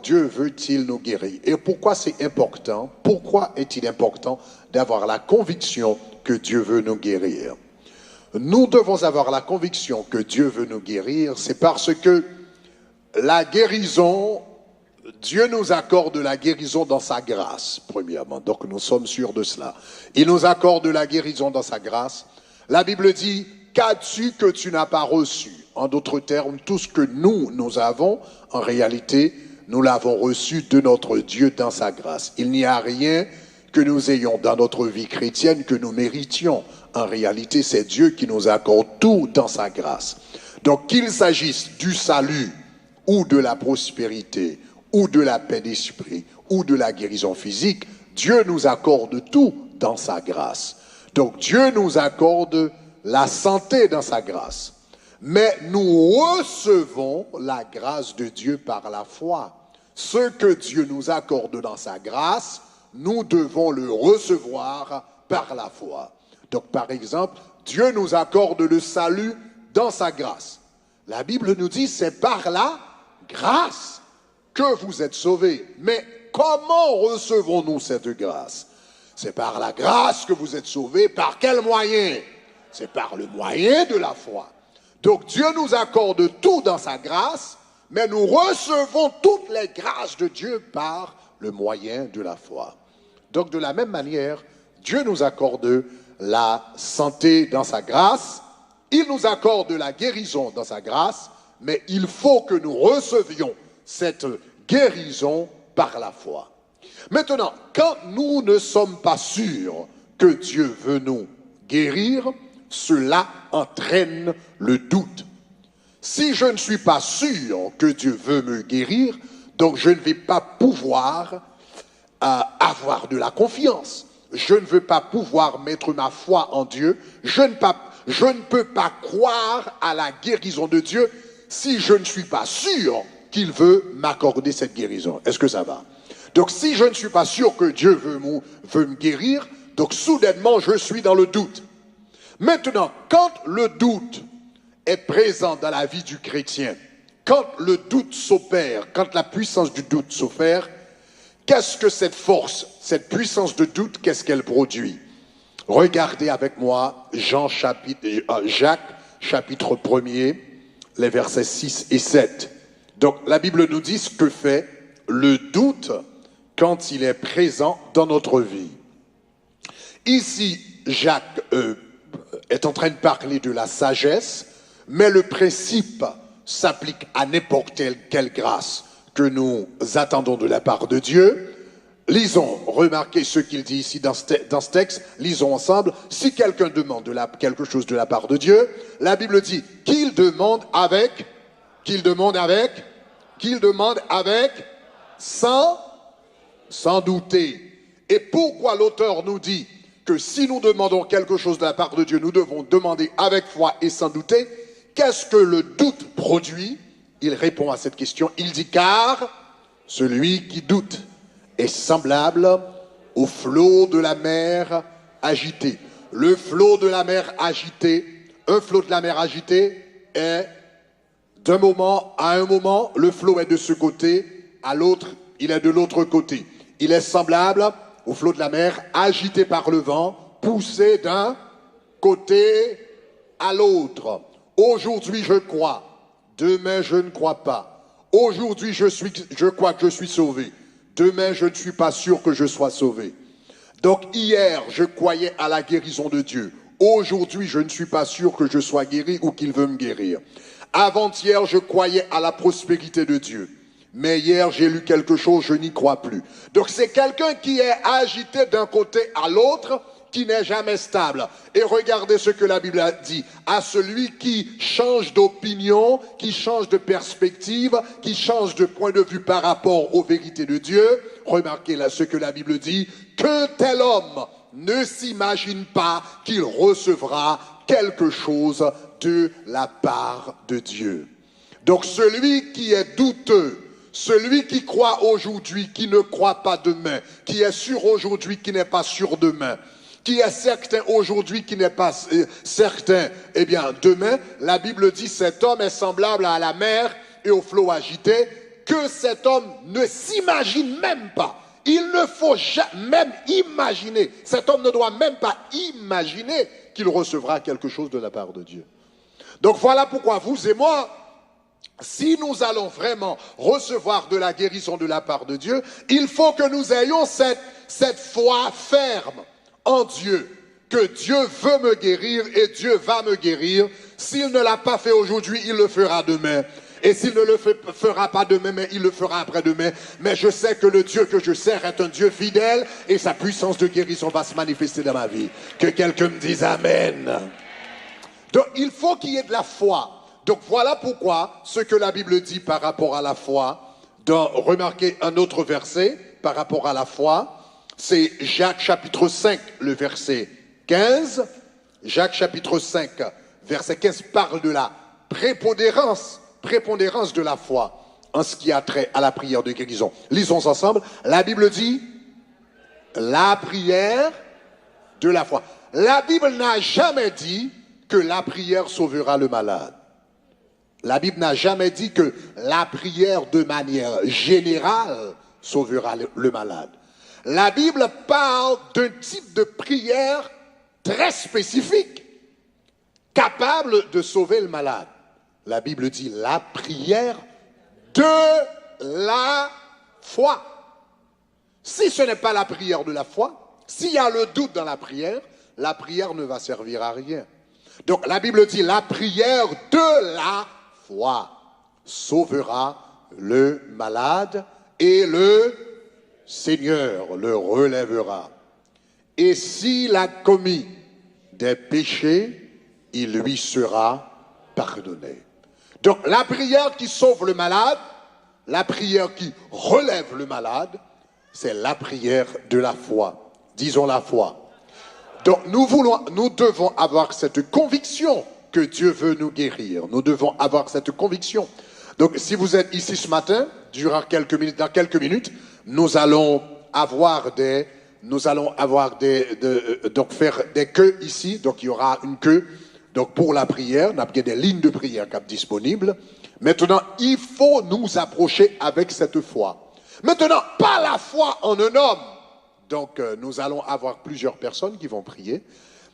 Dieu veut-il nous guérir? Et pourquoi c'est important? Pourquoi est-il important d'avoir la conviction que Dieu veut nous guérir? Nous devons avoir la conviction que Dieu veut nous guérir, c'est parce que la guérison, Dieu nous accorde la guérison dans sa grâce, premièrement. Donc nous sommes sûrs de cela. Il nous accorde la guérison dans sa grâce. La Bible dit, qu'as-tu que tu n'as pas reçu? En d'autres termes, tout ce que nous avons, en réalité, nous l'avons reçu de notre Dieu dans sa grâce. Il n'y a rien que nous ayons dans notre vie chrétienne que nous méritions. En réalité, c'est Dieu qui nous accorde tout dans sa grâce. Donc, qu'il s'agisse du salut, ou de la prospérité, ou de la paix d'esprit, ou de la guérison physique, Dieu nous accorde tout dans sa grâce. Donc, Dieu nous accorde la santé dans sa grâce. Mais nous recevons la grâce de Dieu par la foi. Ce que Dieu nous accorde dans sa grâce, nous devons le recevoir par la foi. Donc par exemple, Dieu nous accorde le salut dans sa grâce. La Bible nous dit, c'est par la grâce que vous êtes sauvés. Mais comment recevons-nous cette grâce? C'est par la grâce que vous êtes sauvés. Par quel moyen? C'est par le moyen de la foi. Donc Dieu nous accorde tout dans sa grâce, mais nous recevons toutes les grâces de Dieu par le moyen de la foi. Donc de la même manière, Dieu nous accorde la santé dans sa grâce, il nous accorde la guérison dans sa grâce, mais il faut que nous recevions cette guérison par la foi. Maintenant, quand nous ne sommes pas sûrs que Dieu veut nous guérir, cela entraîne le doute. Si je ne suis pas sûr que Dieu veut me guérir, donc je ne vais pas pouvoir avoir de la confiance. Je ne veux pas pouvoir mettre ma foi en Dieu. Je ne peux pas croire à la guérison de Dieu si je ne suis pas sûr qu'il veut m'accorder cette guérison. Est-ce que ça va? Donc si je ne suis pas sûr que Dieu veut me guérir, donc soudainement je suis dans le doute. Maintenant, quand le doute est présent dans la vie du chrétien, quand le doute s'opère, quand la puissance du doute s'opère, qu'est-ce que cette force, cette puissance de doute, qu'est-ce qu'elle produit? Regardez avec moi Jacques, chapitre 1er, les versets 6 et 7. Donc la Bible nous dit ce que fait le doute quand il est présent dans notre vie. Ici, Jacques est en train de parler de la sagesse, mais le principe s'applique à n'importe quelle grâce que nous attendons de la part de Dieu. Lisons, remarquez ce qu'il dit ici dans ce texte, lisons ensemble. Si quelqu'un demande quelque chose de la part de Dieu, la Bible dit qu'il demande avec, sans douter. Et pourquoi l'auteur nous dit que si nous demandons quelque chose de la part de Dieu, nous devons demander avec foi et sans douter? Qu'est-ce que le doute produit? Il répond à cette question, il dit car celui qui doute est semblable au flot de la mer agité. Le flot de la mer agité, un flot de la mer agité est d'un moment à un moment, le flot est de ce côté, à l'autre, il est de l'autre côté. Il est semblable au flot de la mer agité par le vent, poussé d'un côté à l'autre. Aujourd'hui je crois, demain je ne crois pas. Aujourd'hui je crois que je suis sauvé. Demain je ne suis pas sûr que je sois sauvé. Donc hier je croyais à la guérison de Dieu. Aujourd'hui je ne suis pas sûr que je sois guéri ou qu'il veut me guérir. Avant-hier je croyais à la prospérité de Dieu. Mais hier j'ai lu quelque chose, je n'y crois plus. Donc c'est quelqu'un qui est agité d'un côté à l'autre, qui n'est jamais stable. Et regardez ce que la Bible a dit. À celui qui change d'opinion, qui change de perspective, qui change de point de vue par rapport aux vérités de Dieu, remarquez là ce que la Bible dit, que tel homme ne s'imagine pas qu'il recevra quelque chose de la part de Dieu. Donc celui qui est douteux, celui qui croit aujourd'hui, qui ne croit pas demain, qui est sûr aujourd'hui, qui n'est pas sûr demain, qui est certain aujourd'hui, qui n'est pas certain, eh bien, demain, la Bible dit, cet homme est semblable à la mer et au flot agité, que cet homme ne s'imagine même pas. Il ne faut même imaginer, cet homme ne doit même pas imaginer qu'il recevra quelque chose de la part de Dieu. Donc voilà pourquoi vous et moi, si nous allons vraiment recevoir de la guérison de la part de Dieu, il faut que nous ayons cette foi ferme en Dieu, que Dieu veut me guérir et Dieu va me guérir. S'il ne l'a pas fait aujourd'hui, il le fera demain. Et s'il ne le fera pas demain, mais il le fera après-demain. Mais je sais que le Dieu que je sers est un Dieu fidèle et sa puissance de guérison va se manifester dans ma vie. Que quelqu'un me dise Amen. Donc il faut qu'il y ait de la foi. Donc voilà pourquoi ce que la Bible dit par rapport à la foi, remarquez un autre verset par rapport à la foi, c'est Jacques chapitre 5, le verset 15. Jacques chapitre 5, verset 15 parle de la prépondérance de la foi en ce qui a trait à la prière de guérison. Lisons ensemble. La Bible dit la prière de la foi. La Bible n'a jamais dit que la prière sauvera le malade. La Bible n'a jamais dit que la prière de manière générale sauvera le malade. La Bible parle d'un type de prière très spécifique, capable de sauver le malade. La Bible dit la prière de la foi. Si ce n'est pas la prière de la foi, s'il y a le doute dans la prière ne va servir à rien. Donc la Bible dit la prière de la foi sauvera le malade et le Seigneur le relèvera. Et s'il a commis des péchés, il lui sera pardonné. Donc la prière qui sauve le malade, la prière qui relève le malade, c'est la prière de la foi. Disons la foi. Donc nous devons avoir cette conviction que Dieu veut nous guérir. Nous devons avoir cette conviction. Donc si vous êtes ici ce matin, dans quelques minutes, nous allons donc faire des queues ici. Donc il y aura une queue donc pour la prière. On a bien des lignes de prière qui sont disponibles. Maintenant, il faut nous approcher avec cette foi. Maintenant, pas la foi en un homme. Donc nous allons avoir plusieurs personnes qui vont prier.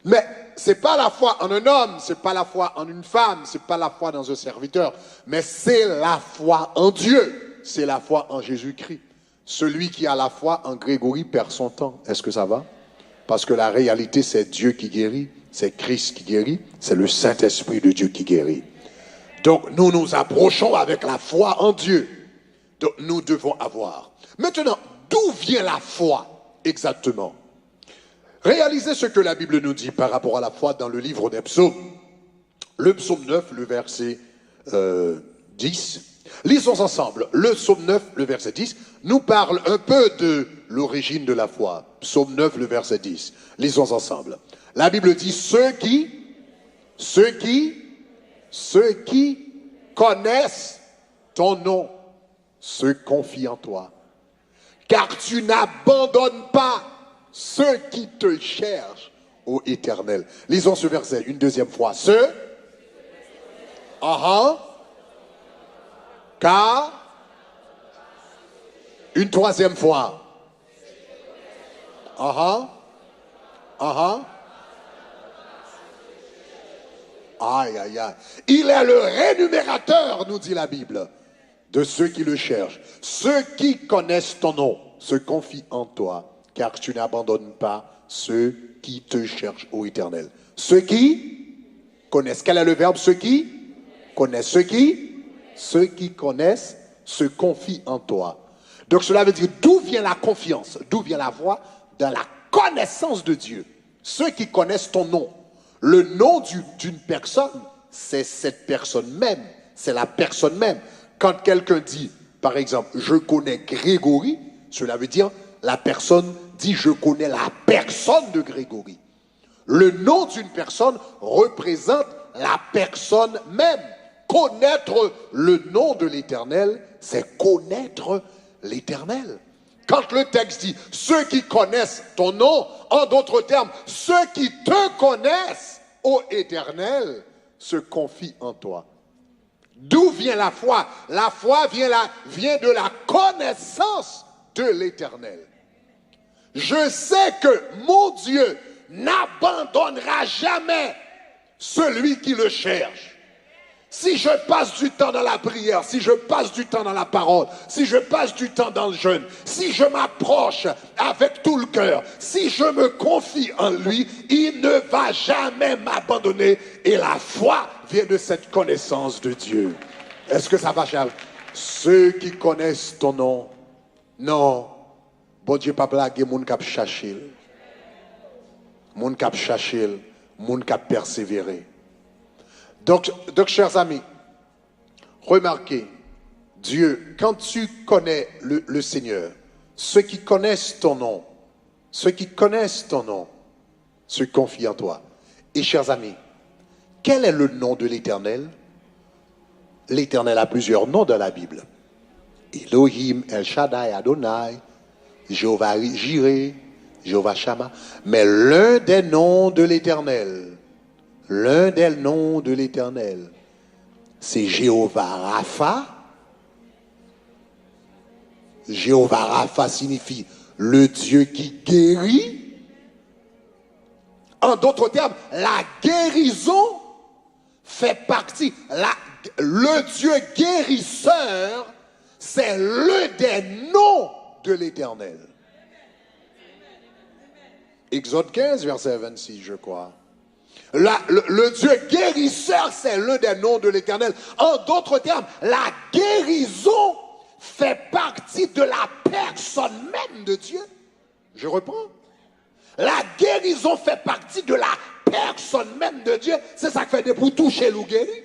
Mais c'est pas la foi en un homme, c'est pas la foi en une femme, c'est pas la foi dans un serviteur, mais c'est la foi en Dieu, c'est la foi en Jésus-Christ. Celui qui a la foi en Grégory perd son temps. Est-ce que ça va? Parce que la réalité, c'est Dieu qui guérit, c'est Christ qui guérit, c'est le Saint-Esprit de Dieu qui guérit. Donc nous nous approchons avec la foi en Dieu. Donc nous devons avoir. Maintenant, d'où vient la foi exactement? Réalisez ce que la Bible nous dit par rapport à la foi dans le livre des psaumes. Le psaume 9, le verset 10. Lisons ensemble. Le psaume 9, le verset 10, nous parle un peu de l'origine de la foi. Psaume 9, le verset 10. Lisons ensemble. La Bible dit, ceux qui connaissent ton nom se confient en toi. Car tu n'abandonnes pas ceux qui te cherchent, ô Éternel. Lisons ce verset une deuxième fois. Car une troisième fois. Aïe, aïe, aïe. Il est le rémunérateur, nous dit la Bible, de ceux qui le cherchent. Ceux qui connaissent ton nom se confient en toi. Car tu n'abandonnes pas ceux qui te cherchent, ô Éternel. Ceux qui connaissent. Quel est le verbe? Ceux qui connaissent. Ceux qui connaissent se confient en toi. Donc cela veut dire d'où vient la confiance, d'où vient la foi? Dans la connaissance de Dieu. Ceux qui connaissent ton nom. Le nom d'une personne, c'est cette personne même. C'est la personne même. Quand quelqu'un dit, par exemple, je connais Grégory, cela veut dire la personne dit je connais la personne de Grégory. Le nom d'une personne représente la personne même. Connaître le nom de l'Éternel, c'est connaître l'Éternel. Quand le texte dit ceux qui connaissent ton nom, en d'autres termes, ceux qui te connaissent, ô Éternel, se confient en toi. D'où vient la foi? La foi vient de la connaissance de l'Éternel. Je sais que mon Dieu n'abandonnera jamais celui qui le cherche. Si je passe du temps dans la prière, si je passe du temps dans la parole, si je passe du temps dans le jeûne, si je m'approche avec tout le cœur, si je me confie en lui, il ne va jamais m'abandonner. Et la foi vient de cette connaissance de Dieu. Est-ce que ça va, Charles? Ceux qui connaissent ton nom, non, bon Dieu pas blaguer, moun k'ap chercher, moun k'ap persévérer. Donc, chers amis, remarquez, Dieu, quand tu connais le Seigneur, ceux qui connaissent ton nom, se confient en toi. Et chers amis, quel est le nom de l'Éternel? L'Éternel a plusieurs noms dans la Bible. Elohim, El Shaddai, Adonai, Jéhovah Jireh, Jéhovah Shammah. Mais l'un des noms de l'Éternel, c'est Jéhovah Rapha. Jéhovah Rapha signifie le Dieu qui guérit. En d'autres termes, la guérison fait partie. La le Dieu guérisseur, c'est l'un des noms de l'Éternel. Exode 15, verset 26, je crois. Le Dieu guérisseur, c'est l'un des noms de l'Éternel. En d'autres termes, la guérison fait partie de la personne même de Dieu. Je reprends. La guérison fait partie de la personne même de Dieu. C'est ça que fait pour toucher ou guérir.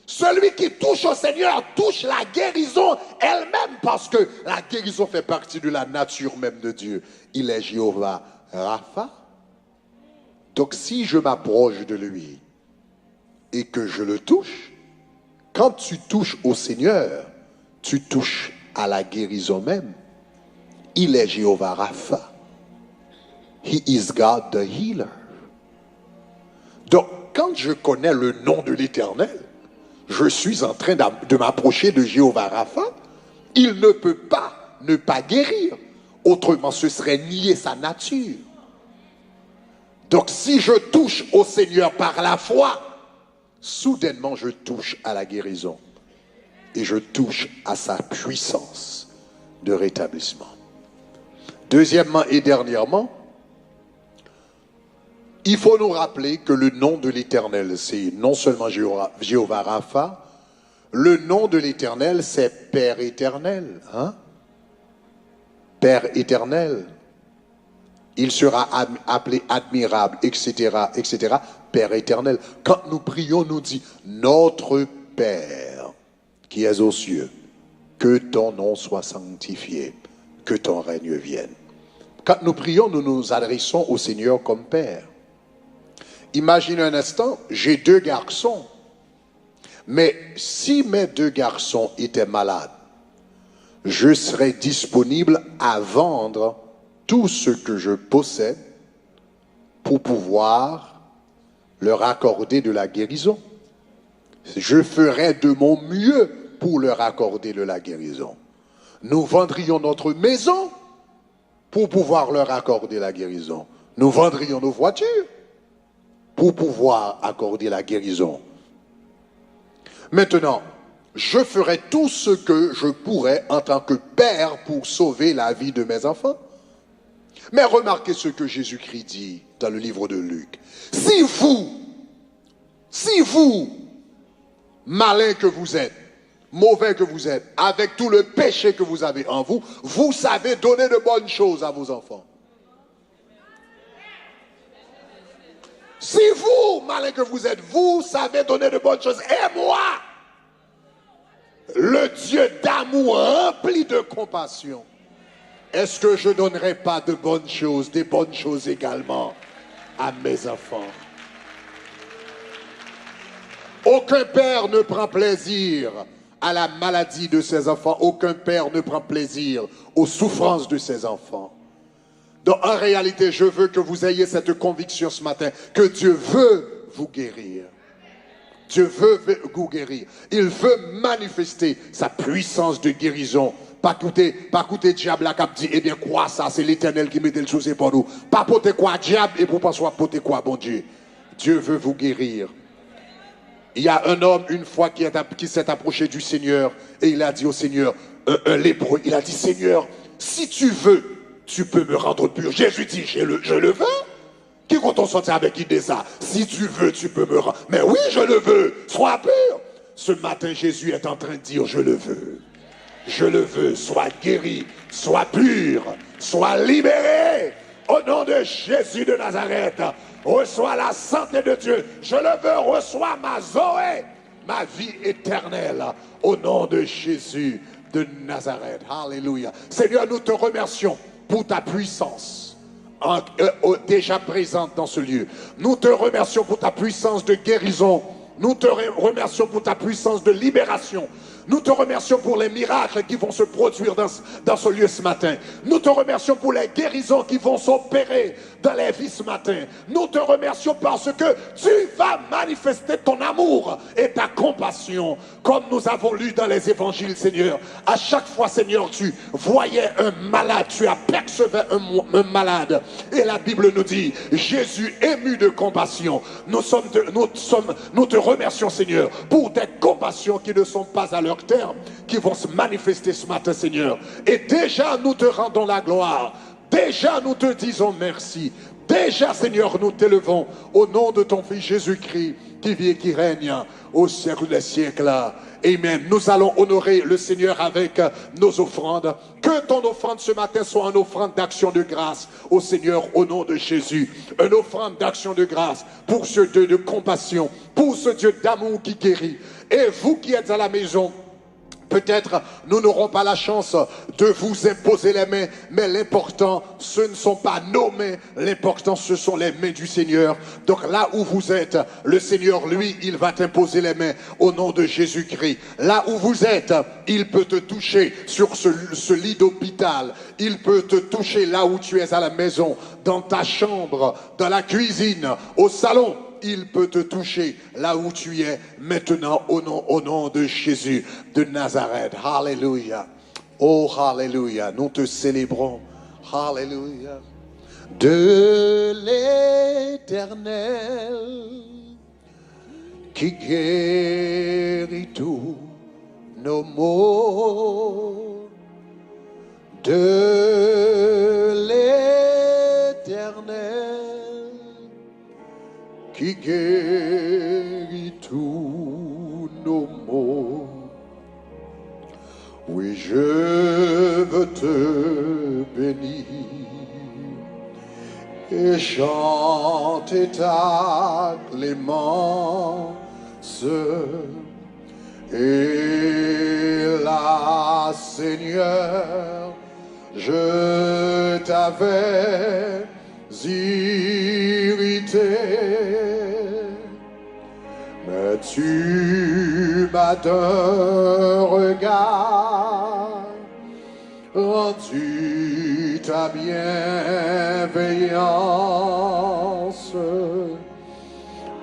Celui qui touche au Seigneur touche la guérison elle-même parce que la guérison fait partie de la nature même de Dieu. Il est Jéhovah Rapha. Donc si je m'approche de lui et que je le touche, quand tu touches au Seigneur, tu touches à la guérison même. Il est Jéhovah Rapha. He is God the healer. Donc quand je connais le nom de l'Éternel, je suis en train de m'approcher de Jéhovah Rapha. Il ne peut pas ne pas guérir. Autrement, ce serait nier sa nature. Donc, si je touche au Seigneur par la foi, soudainement, je touche à la guérison. Et je touche à sa puissance de rétablissement. Deuxièmement et dernièrement, il faut nous rappeler que le nom de l'Éternel, c'est non seulement Jéhovah Rapha, le nom de l'Éternel, c'est Père éternel. Hein? Père éternel. Il sera appelé admirable, etc., etc. Père éternel. Quand nous prions, nous dit notre Père qui es aux cieux, que ton nom soit sanctifié, que ton règne vienne. Quand nous prions, nous nous adressons au Seigneur comme Père. Imagine un instant, j'ai 2 garçons. Mais si mes 2 garçons étaient malades, je serais disponible à vendre tout ce que je possède pour pouvoir leur accorder de la guérison. Je ferais de mon mieux pour leur accorder de la guérison. Nous vendrions notre maison pour pouvoir leur accorder la guérison. Nous vendrions nos voitures pour pouvoir accorder la guérison. Maintenant, je ferai tout ce que je pourrais en tant que père pour sauver la vie de mes enfants. Mais remarquez ce que Jésus-Christ dit dans le livre de Luc. Si vous, malin que vous êtes, mauvais que vous êtes, avec tout le péché que vous avez en vous, vous savez donner de bonnes choses à vos enfants. Si vous, malin que vous êtes, vous savez donner de bonnes choses, et moi, le Dieu d'amour rempli de compassion, est-ce que je ne donnerai pas de bonnes choses, des bonnes choses également à mes enfants? Aucun père ne prend plaisir à la maladie de ses enfants. Aucun père ne prend plaisir aux souffrances de ses enfants. Donc en réalité, je veux que vous ayez cette conviction ce matin que Dieu veut vous guérir. Dieu veut vous guérir. Il veut manifester sa puissance de guérison. Pas écouter diable là qui dit, eh bien quoi ça, c'est l'Éternel qui met le chose pour nous. Pas porter quoi diable et pour pas soit porter quoi bon Dieu. Dieu veut vous guérir. Il y a un homme une fois qui s'est approché du Seigneur et il a dit au Seigneur, un lépreux, il a dit Seigneur, si tu veux, tu peux me rendre pur. Jésus dit, je le veux. Qui compte on sortir avec qui dit ça? Si tu veux, tu peux me rendre. Mais oui, je le veux. Sois pur. Ce matin, Jésus est en train de dire, je le veux. Je le veux. Sois guéri, sois pur, sois libéré. Au nom de Jésus de Nazareth, reçois la santé de Dieu. Je le veux, reçois ma Zoé, ma vie éternelle. Au nom de Jésus de Nazareth. Alléluia. Seigneur, nous te remercions pour ta puissance déjà présente dans ce lieu. Nous te remercions pour ta puissance de guérison. Nous te remercions pour ta puissance de libération. Nous te remercions pour les miracles qui vont se produire dans ce lieu ce matin. Nous te remercions pour les guérisons qui vont s'opérer dans les vies ce matin. Nous te remercions parce que tu vas manifester ton amour et ta compassion, comme nous avons lu dans les évangiles, Seigneur. À chaque fois, Seigneur, tu voyais un malade, tu apercevais un malade. Et la Bible nous dit, Jésus ému de compassion. Nous te remercions, Seigneur, pour tes compassions qui ne sont pas à leur terme, qui vont se manifester ce matin, Seigneur. Et déjà, nous te rendons la gloire. Déjà, nous te disons merci. Déjà, Seigneur, nous t'élevons au nom de ton Fils Jésus-Christ, qui vit et qui règne au siècle des siècles. Amen. Nous allons honorer le Seigneur avec nos offrandes. Que ton offrande ce matin soit une offrande d'action de grâce au Seigneur au nom de Jésus. Une offrande d'action de grâce pour ce Dieu de compassion, pour ce Dieu d'amour qui guérit. Et vous qui êtes à la maison, peut-être nous n'aurons pas la chance de vous imposer les mains, mais l'important, ce ne sont pas nos mains, l'important, ce sont les mains du Seigneur. Donc là où vous êtes, le Seigneur, lui, il va t'imposer les mains au nom de Jésus-Christ. Là où vous êtes, il peut te toucher sur ce lit d'hôpital. Il peut te toucher là où tu es à la maison, dans ta chambre, dans la cuisine, au salon. Il peut te toucher là où tu es maintenant au nom de Jésus de Nazareth. Alléluia. Oh, alléluia. Nous te célébrons. Alléluia. De l'Éternel qui guérit tous nos maux. De l'Éternel qui guérit tous nos maux. Oui, je veux te bénir et chanter ta clémence. Et là, Seigneur, je t'avais irrité, mais tu m'as d'un regard rendu ta bienveillance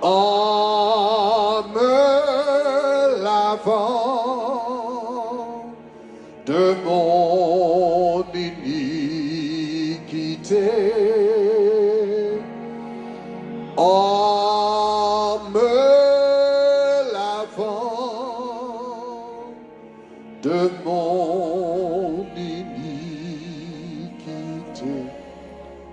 en me lavant de mon iniquité. En me lavant de mon iniquité.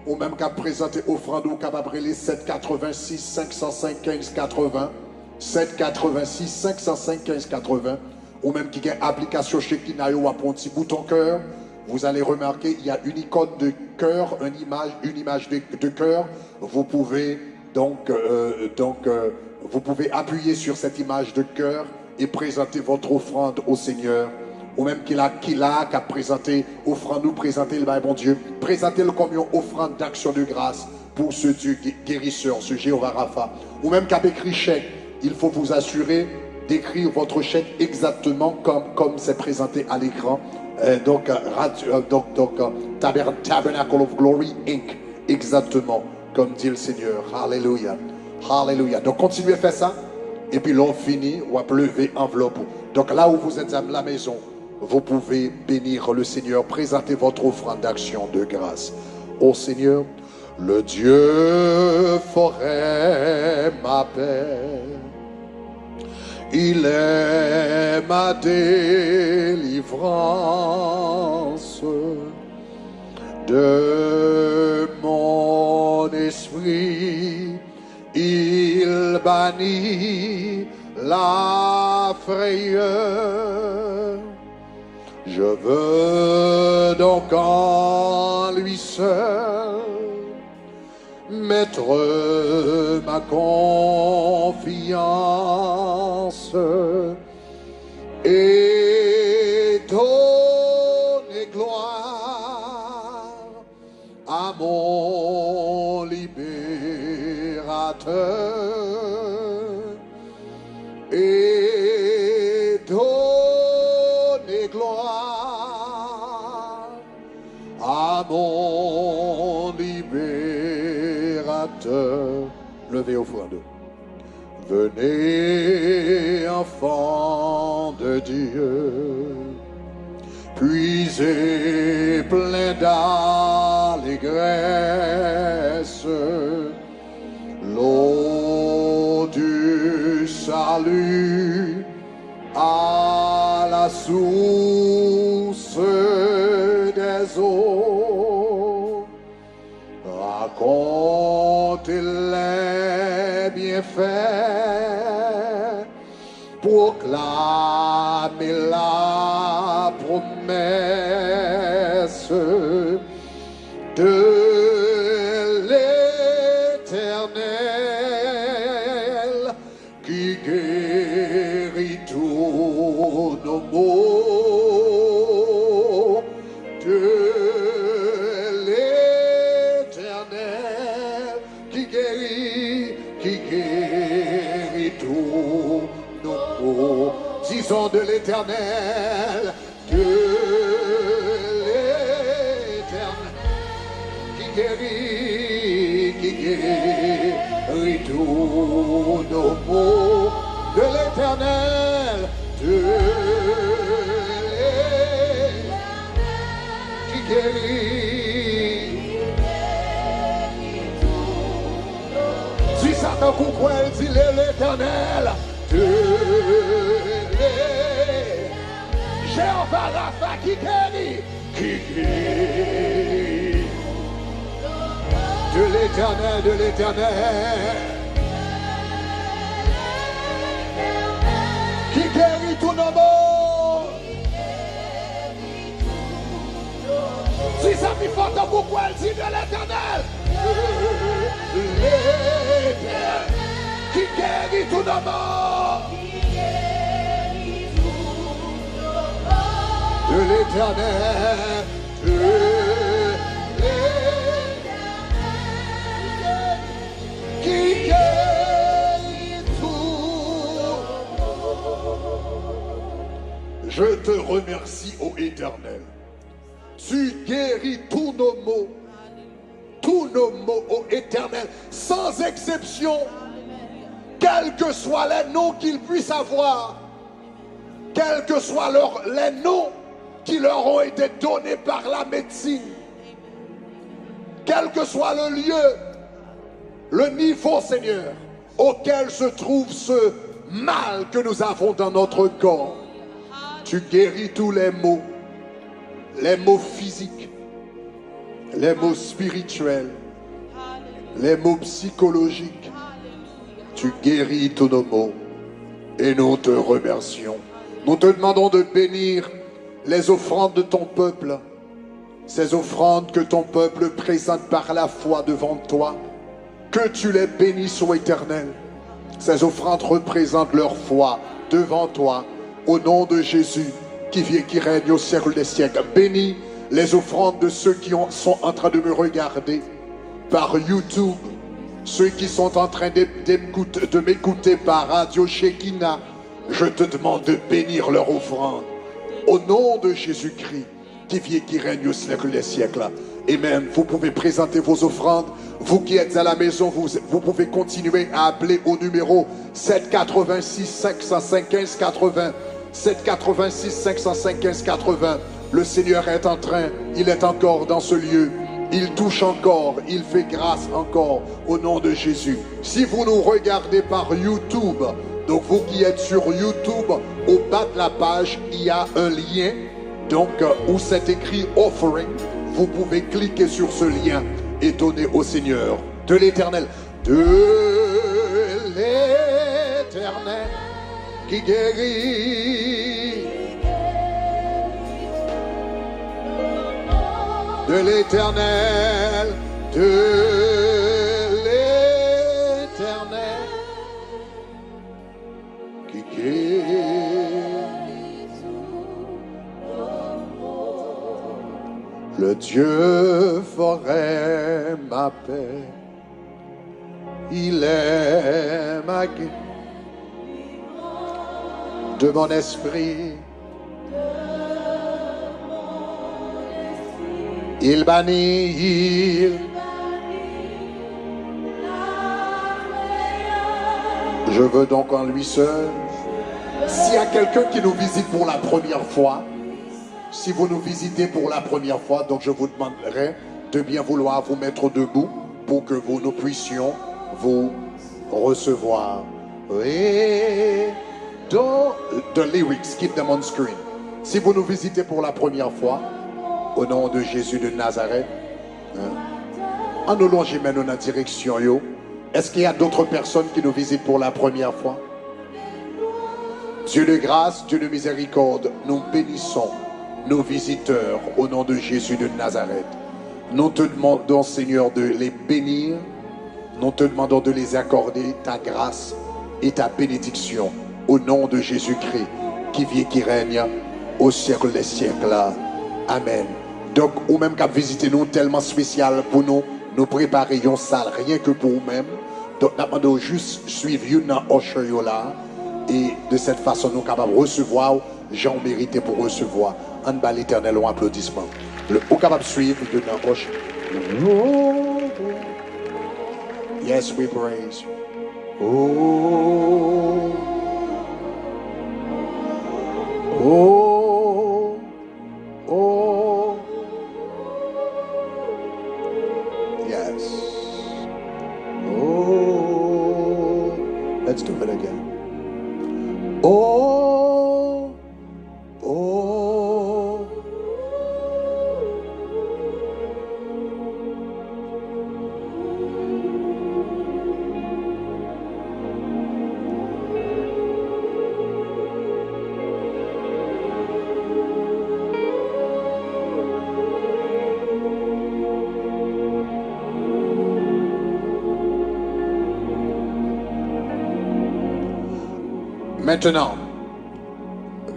Ou même qu'à présenter offrande ou capable les 786 505 15 80 786 505 15 80 ou même qui a une application chez Kinayo ou un petit bouton cœur. Vous allez remarquer il y a une icône de cœur, une image de cœur. Vous pouvez vous pouvez appuyer sur cette image de cœur et présenter votre offrande au Seigneur. Ou même qu'il a présenté offrande, nous présenter le bon Dieu. Présentez-le comme une offrande d'action de grâce pour ce Dieu guérisseur, ce Jéhovah Rapha. Ou même qu'il a écrit chèque. Il faut vous assurer d'écrire votre chèque exactement comme c'est présenté à l'écran. Tabernacle of Glory Inc. Exactement comme dit le Seigneur. Alléluia. Alléluia. Donc continuez à faire ça. Et puis l'on finit, ou à lever enveloppe. Donc là où vous êtes à la maison, vous pouvez bénir le Seigneur. Présentez votre offrande d'action de grâce. Ô Seigneur, le Dieu fort est ma paix. Il est ma délivrance. De mon esprit, il bannit la frayeur. Je veux donc en lui seul mettre ma confiance et donner gloire à mon libérateur et donner libérateur. Levez offrande. Venez, enfants de Dieu, puisez plein d'allégresse l'eau du salut à la source des eaux. Racontez les bienfaits, proclamez la promesse de l'Éternel qui guérit tous nos maux, de l'Éternel qui guérit tous nos maux. Disons de l'Éternel, de l'Éternel qui guérit tous nos maux, de l'Éternel, de l'Éternel qui guérit. Si Satan pourquoi elle dit l'Éternel, de l'Éternel, Jéhovah Rapha qui guérit, de l'Éternel, de l'Éternel, qui guérit tous nos maux. Si ça fait fort, pourquoi elle dit de l'Éternel, l'Éternel, qui guérit tous nos maux, de l'Éternel, de qui guérit tout. Je te remercie, ô Éternel. Tu guéris tous nos maux, ô Éternel, sans exception, quels que soient les noms qu'ils puissent avoir, quels que soient les noms qui leur ont été donnés par la médecine, quel que soit le lieu, le niveau, Seigneur, auquel se trouve ce mal que nous avons dans notre corps. Tu guéris tous les maux physiques, les maux spirituels, les maux psychologiques. Tu guéris tous nos maux et nous te remercions. Nous te demandons de bénir les offrandes de ton peuple, ces offrandes que ton peuple présente par la foi devant toi. Que tu les bénisses, ô Éternel. Ces offrandes représentent leur foi devant toi, au nom de Jésus, qui vit et qui règne au siècle des siècles. Bénis les offrandes de ceux qui sont en train de me regarder par YouTube, ceux qui sont en train de m'écouter par Radio Shekinah. Je te demande de bénir leur offrande, au nom de Jésus-Christ, qui vit et qui règne au siècle des siècles. Amen. Vous pouvez présenter vos offrandes. Vous qui êtes à la maison, vous pouvez continuer à appeler au numéro 786 505 15 80. 786 505 15 80. Le Seigneur est en train, il est encore dans ce lieu. Il touche encore, il fait grâce encore au nom de Jésus. Si vous nous regardez par YouTube, donc vous qui êtes sur YouTube, au bas de la page, il y a un lien donc où c'est écrit offering. Vous pouvez cliquer sur ce lien et donner au Seigneur de l'Éternel. De l'Éternel qui guérit. De l'Éternel, de l'Éternel qui guérit. Le Dieu ferait ma paix, il est ma guérison de mon esprit. Il bannit Je veux donc en lui seul. S'il y a quelqu'un qui nous visite pour la première fois, si vous nous visitez pour la première fois, donc je vous demanderai de bien vouloir vous mettre debout pour que nous puissions vous recevoir. Et dans the lyrics, keep them on screen. Si vous nous visitez pour la première fois, au nom de Jésus de Nazareth, en nous longeant maintenant dans la direction, yo. Est-ce qu'il y a d'autres personnes qui nous visitent pour la première fois? Dieu de grâce, Dieu de miséricorde, nous bénissons nos visiteurs au nom de Jésus de Nazareth. Nous te demandons, Seigneur, de les bénir. Nous te demandons de les accorder ta grâce et ta bénédiction au nom de Jésus-Christ qui vit, qui règne au siècle des siècles. Amen. Donc, ou même qu'à visiter nous tellement spécial pour nous, nous préparer une salle rien que pour nous-mêmes. Donc, nous demandons juste suivre une usher là et de cette façon, nous sommes capables de recevoir, j'en mérité pour recevoir. En bas l'Éternel, un applaudissement. Nous sommes capables de suivre une usher. Yes, we praise you. Oh, oh, oh, yes. Oh, let's do it again. Oh, oh.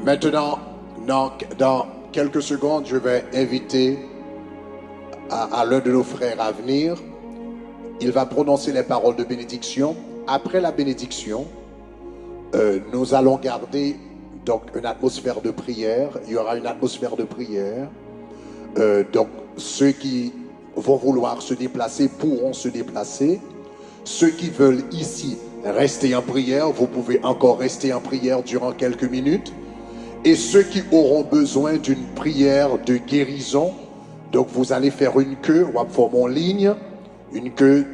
Maintenant, dans quelques secondes, je vais inviter à l'un de nos frères à venir. Il va prononcer les paroles de bénédiction. Après la bénédiction, nous allons garder donc une atmosphère de prière. Il y aura une atmosphère de prière. Donc, ceux qui vont vouloir se déplacer pourront se déplacer. Ceux qui veulent ici rester en prière, vous pouvez encore rester en prière durant quelques minutes. Et ceux qui auront besoin d'une prière de guérison, donc vous allez faire une queue, on va former en ligne, une queue,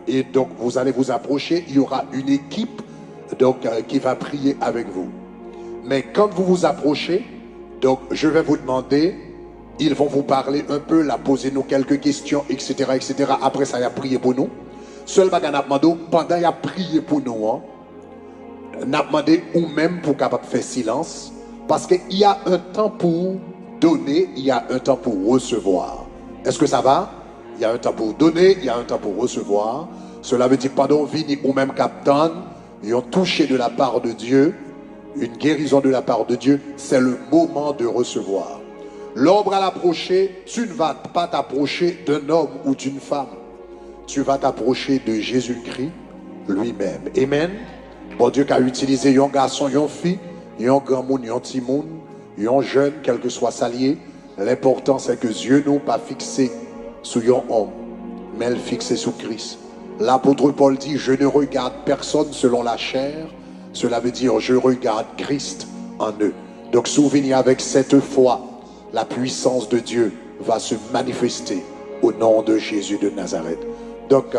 et donc vous allez vous approcher, il y aura une équipe donc, qui va prier avec vous. Mais quand vous vous approchez, donc je vais vous demander, ils vont vous parler un peu, là, poser nous quelques questions, etc., etc. Après ça, il y a prié pour nous. Seul bagage n'a demandé, pendant il y a prié pour nous, n'a demandé ou même pour capable faire silence. Parce qu'il y a un temps pour donner, il y a un temps pour recevoir. Est-ce que ça va? Il y a un temps pour donner, il y a un temps pour recevoir. Cela veut dire, pendant vini ou même captain, ils ont touché de la part de Dieu, une guérison de la part de Dieu, c'est le moment de recevoir. L'ombre à l'approcher, tu ne vas pas t'approcher d'un homme ou d'une femme. Tu vas t'approcher de Jésus-Christ lui-même. Amen. Bon Dieu qui a utilisé un garçon, une fille, un grand monde, un petit monde, un jeune, quel que soit s'allier. L'important c'est que Dieu nous pas fixé sur un homme, mais le fixé sur Christ. L'apôtre Paul dit, je ne regarde personne selon la chair. Cela veut dire, je regarde Christ en eux. Donc souvenez avec cette foi, la puissance de Dieu va se manifester au nom de Jésus de Nazareth. Donc,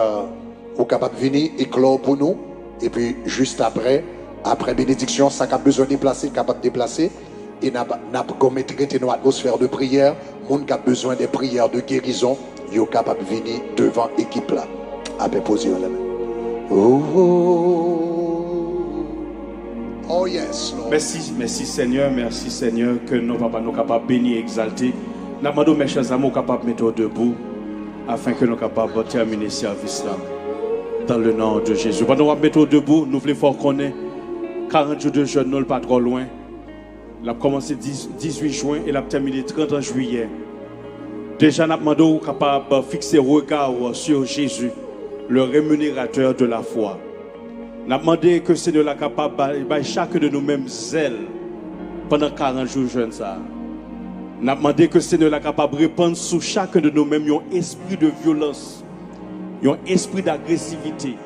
vous êtes capable de venir éclore pour nous. Et puis, juste après bénédiction, ça a besoin de déplacer, capable de déplacer. Et nous avons traité nos atmosphères de prière. Les gens qui ont besoin de prières de guérison, ils sont capables de venir devant l'équipe là. Après, posez la main. Oh, oh, oh yes, Lord. Merci Seigneur, que nous sommes capables de bénir et exalter. Nous demandons mes chers amis capables de mettre debout afin que nous soyons capables de terminer ce service là. Dans le nom de Jésus. Pendant qu'on mettre debout, nous voulons fort connaître 40 jours de jeûne, nous pas trop loin. Il a commencé 18 juin et il a terminé 30 juillet. Déjà, nous demandons capable de fixer le regard sur Jésus, le rémunérateur de la foi. Nous demandons que c'est de la capable de chacun de nous-mêmes zèle pendant 40 jours de jeûne. Nous demandons que c'est de la capable de répandre sur chacun de nous-mêmes un esprit de violence, un esprit d'agressivité.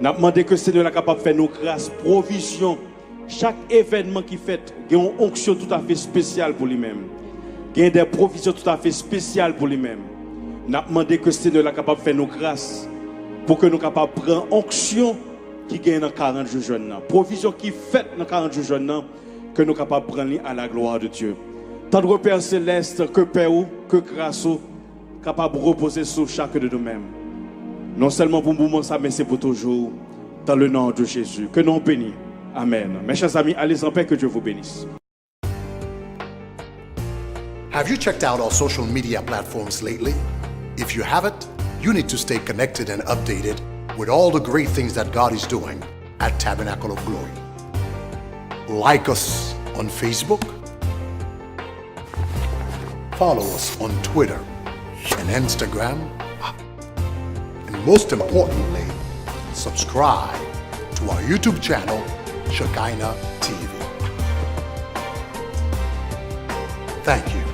Nous avons demandé que le Seigneur est capable de faire nos grâces, provision. Chaque événement qui fait, il y a une onction tout à fait spéciale pour lui-même. Il y a des provisions tout à fait spéciales pour lui-même. Nous avons demandé que le Seigneur est capable de faire nos grâces pour que nous soyons capables de prendre onction qui gagne dans 40 jours jeunes. Provision qui fait dans 40 jours jeunes, que nous sommes capables de prendre à la gloire de Dieu. Tant de Père céleste, que Père, que grâce, capable de reposer sur chacun de nous-mêmes. Non seulement pour le moment, mais c'est pour toujours. Dans le nom de Jésus. Que nous bénisse. Amen. Mes chers amis, allez en paix, que Dieu vous bénisse. Have you checked out our social media platforms lately? If you haven't, you need to stay connected and updated with all the great things that God is doing at Tabernacle of Glory. Like us on Facebook, follow us on Twitter and Instagram, and most importantly, subscribe to our YouTube channel, Shekinah TV. Thank you.